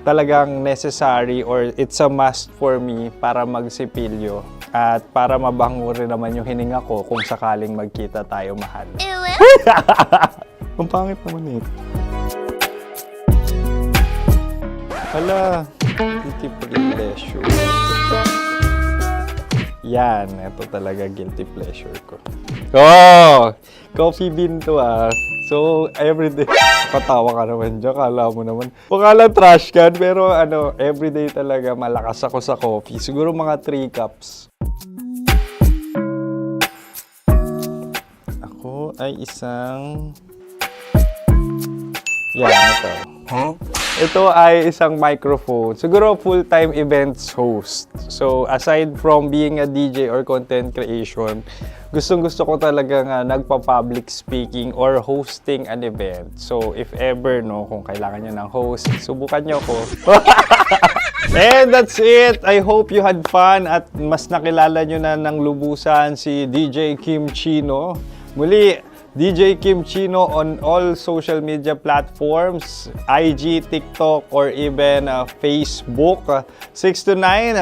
talagang necessary or it's a must for me para magsipilyo. At para mabango rin naman yung hininga ko kung sakaling magkita tayo, mahal. Ang pangit naman ito. Hala, guilty pleasure. Yan, ito talaga guilty pleasure ko. Coffee bean to So, everyday. Katawa ka naman dyan, kala mo naman. Pakala trash can, pero everyday talaga malakas ako sa coffee. Siguro mga 3 cups. Ako ay isang... Yan, ito. Ito ay isang microphone. Siguro full-time events host. So, aside from being a DJ or content creation, gustong-gusto ko talaga nagpa-public speaking or hosting an event. So, if ever, kung kailangan nyo ng host, subukan nyo ko. And that's it. I hope you had fun at mas nakilala nyo na ng lubusan si DJ Kim Chino. Muli, DJ Kim Chino on all social media platforms, IG, TikTok, or even Facebook. 6 to 9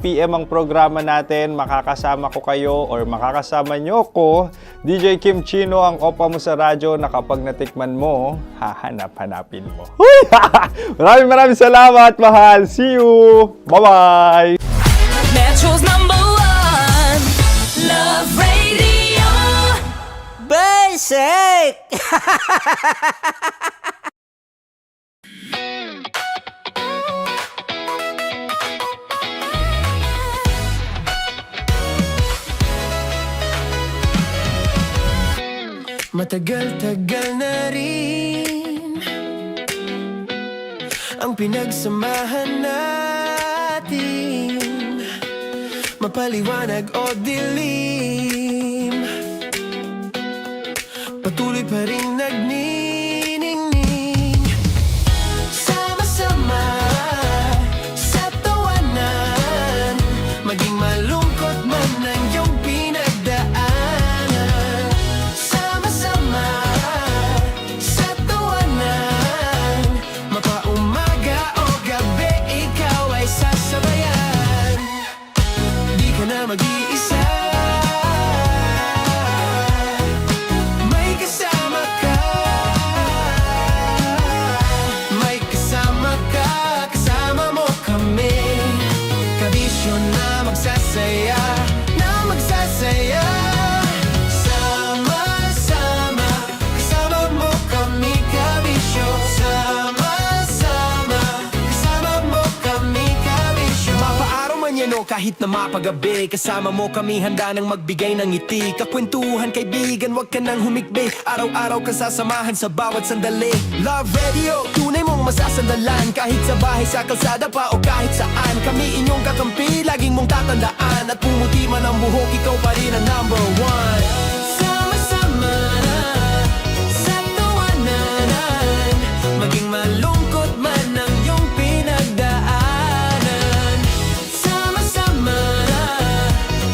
p.m. ang programa natin. Makakasama ko kayo or makakasama nyo ko. DJ Kim Chino, ang opa mo sa radyo na kapag natikman mo, hahanap-hanapin mo. Maraming salamat, mahal. See you! Bye-bye! Metro's #1 Love Radio Basic. Matagal-tagal na rin ang pinagsamahan natin, mapaliwanag o dilim, patuloy pa rin nagniningning. Sama-sama sa tawanan, maging malungkot man ang iyong pinagdaanan. Sama-sama sa tawanan, mapaumaga o gabi, ikaw ay sasabayan. Di ka na mag-iisa, may kasama ka. May kasama ka, kasama mo kami. Kabisyo na magsasaya, na magsasaya. Sama-sama, kasama mo kami, kabisyo. Sama-sama, kasama mo kami, kabisyo. Mapaaraw man yan o kahit na mapagabi, kasama mo kami, handa nang magbigay ng ngiti. Kakwentuhan, kaibigan, wag ka nang humikbi. Araw-araw ka sasamahan sa bawat sandali. Love Radio, tunay mong masasandalan. Kahit sa bahay, sa kalsada pa o kahit saan, kami inyong kakampi, laging mong tatandaan. At pumuti man ang buhok, ikaw pa rin ang #1. Sama-sama sa tawanan, maging malungkot man ang iyong pinagdaanan. Sama-sama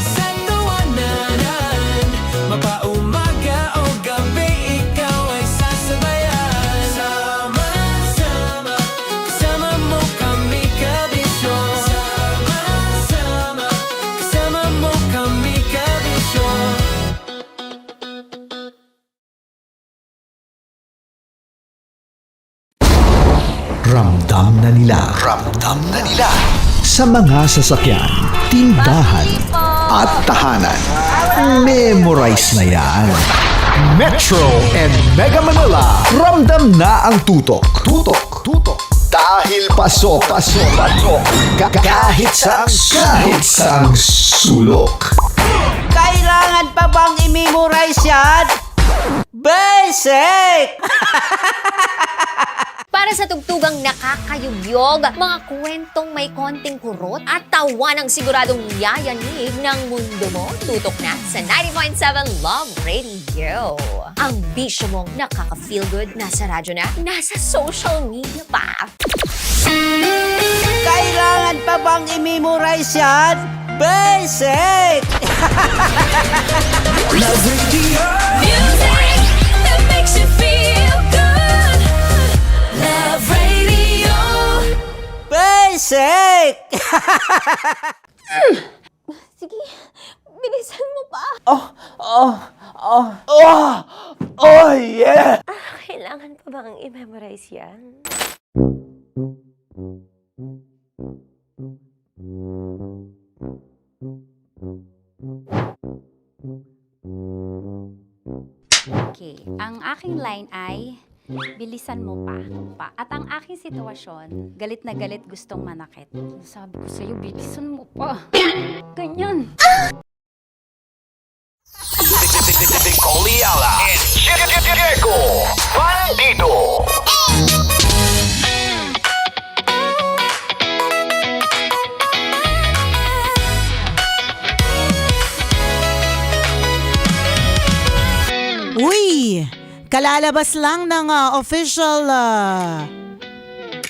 sa tawanan, mapaumaga o gabi, ikaw ay sasabayan. Sama-sama, kasama mo kami, kabisyo. Sama-sama, kasama mo kami, kabisyo. Ramdam na nila sa mga sasakyan, tindahan at tahanan. Memorize na yan. Metro and Mega Manila, ramdam na ang tutok. Dahil pasok. Kahit saang sulok. Kailangan pa bang i-memorize yan? Basic! Para sa tugtugang nakakayugyog, mga kwentong may konting kurot at tawa ng siguradong yayanig ng mundo mo, tutok na sa 90.7 Love Radio. Ang bisyo mong nakaka-feel good, nasa radyo na, nasa social media pa. Kailangan pa bang i-memorize yan? Basic! Love Radio, music that makes you feel good. Love Radio Basic! Sige, bilisan mo pa. Oh yeah! Kailangan pa bang i-memorize yan? Okay, ang aking line ay, bilisan mo pa. At ang aking sitwasyon, galit na galit gustong manakit. Sabi ko sa'yo, bilisan mo pa. Ganyan. Oliala and Diego Bandido. Uy! Kalalabas lang ng official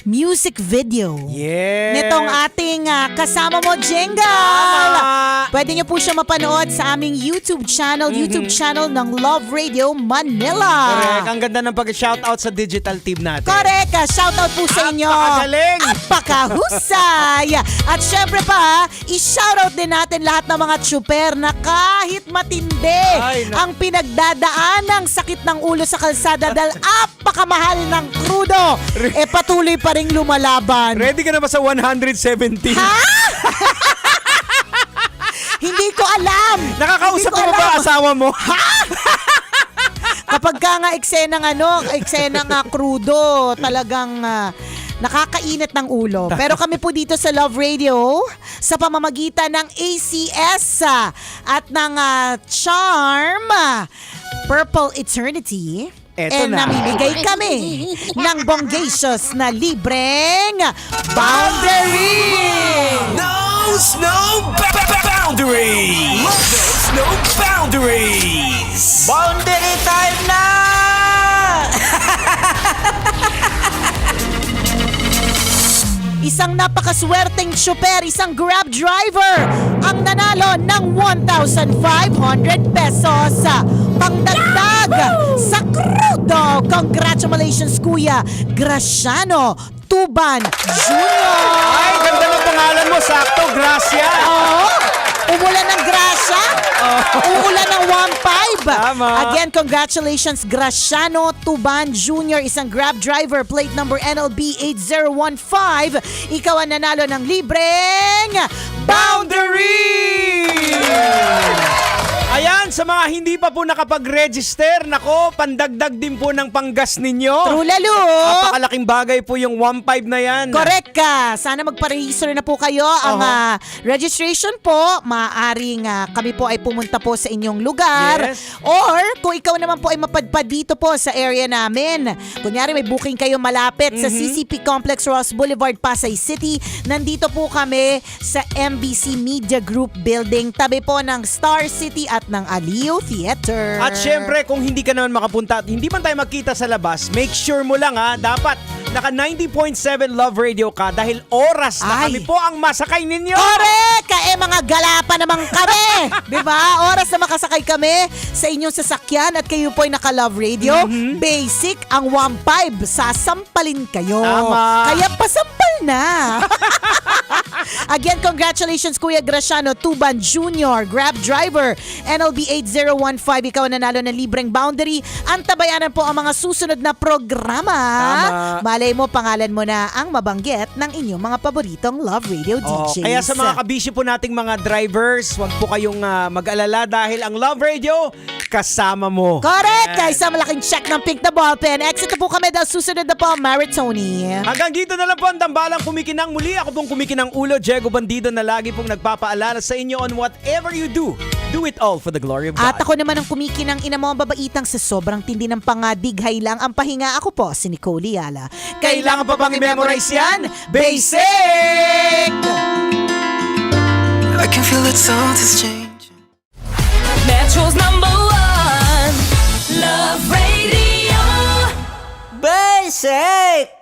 music video. Yes. Nitong ating Kasama Mo Jingle. Pwede niyo po siya mapanood sa aming YouTube channel ng Love Radio Manila. Correct. Ang ganda ng pag-shoutout sa digital team natin. Correct. Shoutout po sa inyo. Napakagaling. Napakahusay. At syempre pa, i-shoutout din natin lahat ng mga tsuper na kahit matindi ang pinagdadaan ng sakit ng ulo sa kalsada dahil apakamahal ng krudo, patuloy pa ring lumalaban. Ready ka na ba sa 170? Ha? Hindi ko alam. Nakakausap mo ba asawa mo? Kapag ka nga eksenang krudo, talagang nakakainit ng ulo. Pero kami po dito sa Love Radio, sa pamamagitan ng ACS at ng Charm, Purple Eternity, Eto na. namimigay kami ng bonggacious na libreng boundary! Knows no boundaries. Knows no boundaries. Boundary time na! Isang napakaswerteng tsuper, isang Grab driver ang nanalo ng 1,500 pesos. Pangdagdag sa krudo. Congratulations, Kuya Graciano Tuban Jr. Ay, ganda ng pangalan mo. Sakto, Gracia. Oo. Umulan ng grasya. Umulan ng 1.5. Tama. Again, congratulations, Graciano Tuban Jr., isang Grab driver, plate number NLB 8015. Ikaw ang nanalo ng libreng boundary! Ayan, sa mga hindi pa po nakapag-register, nako, pandagdag din po ng panggas ninyo. True lalo. Napakalaking bagay po yung 1.5 na yan. Correct ka. Sana magpa-register na po kayo. Ang registration po, maaaring kami po ay pumunta po sa inyong lugar. Yes. Or kung ikaw naman po ay mapadpad dito po sa area namin. Kunyari may booking kayo malapit sa CCP Complex Ross Boulevard, Pasay City. Nandito po kami sa MBC Media Group Building, tabi po ng Star City at ng Aliw Theater. At syempre, kung hindi ka naman makapunta at hindi man tayo magkita sa labas, make sure mo lang dapat naka 90.7 Love Radio ka dahil oras na kami po ang masakay ninyo. Correct! Mga gala pa naman kami. Diba? Oras na makasakay kami sa inyong sasakyan at kayo po ay naka-Love Radio. Basic ang 1.5. Sasampalin kayo. Tama. Kaya pasampal na. Again, congratulations, Kuya Graciano Tuban Jr., Grab driver, NLB 8015. Ikaw ang nanalo ng libreng boundary. Antabayanan po ang mga susunod na programa. Tama. Malay mo, pangalan mo na ang mabanggit ng inyong mga paboritong Love Radio DJs. Kaya sa mga kabisyo po nating mga drivers, wag po kayong mag-alala dahil ang Love Radio, kasama mo. Correct! Kaya isang malaking check ng pink na ballpen. Exit na po kami dahil susunod na po ang Maritoni. Hanggang dito na lang po ang tambalang kumikinang muli. Ako pong kumikinang ulo, Diego Bandido, na lagi pong nagpapaalala sa inyo on whatever you do it all for the glory of God. At ako naman ang kumikinang ina mo ang babaitang sa sobrang tindi ng pangadighay lang ang pahinga. Ako po, si Nicole Yala. Kailangan pa bang i-memorize yan? Basic! I can feel that something's changing. Metro's #1 Love Radio. Basic!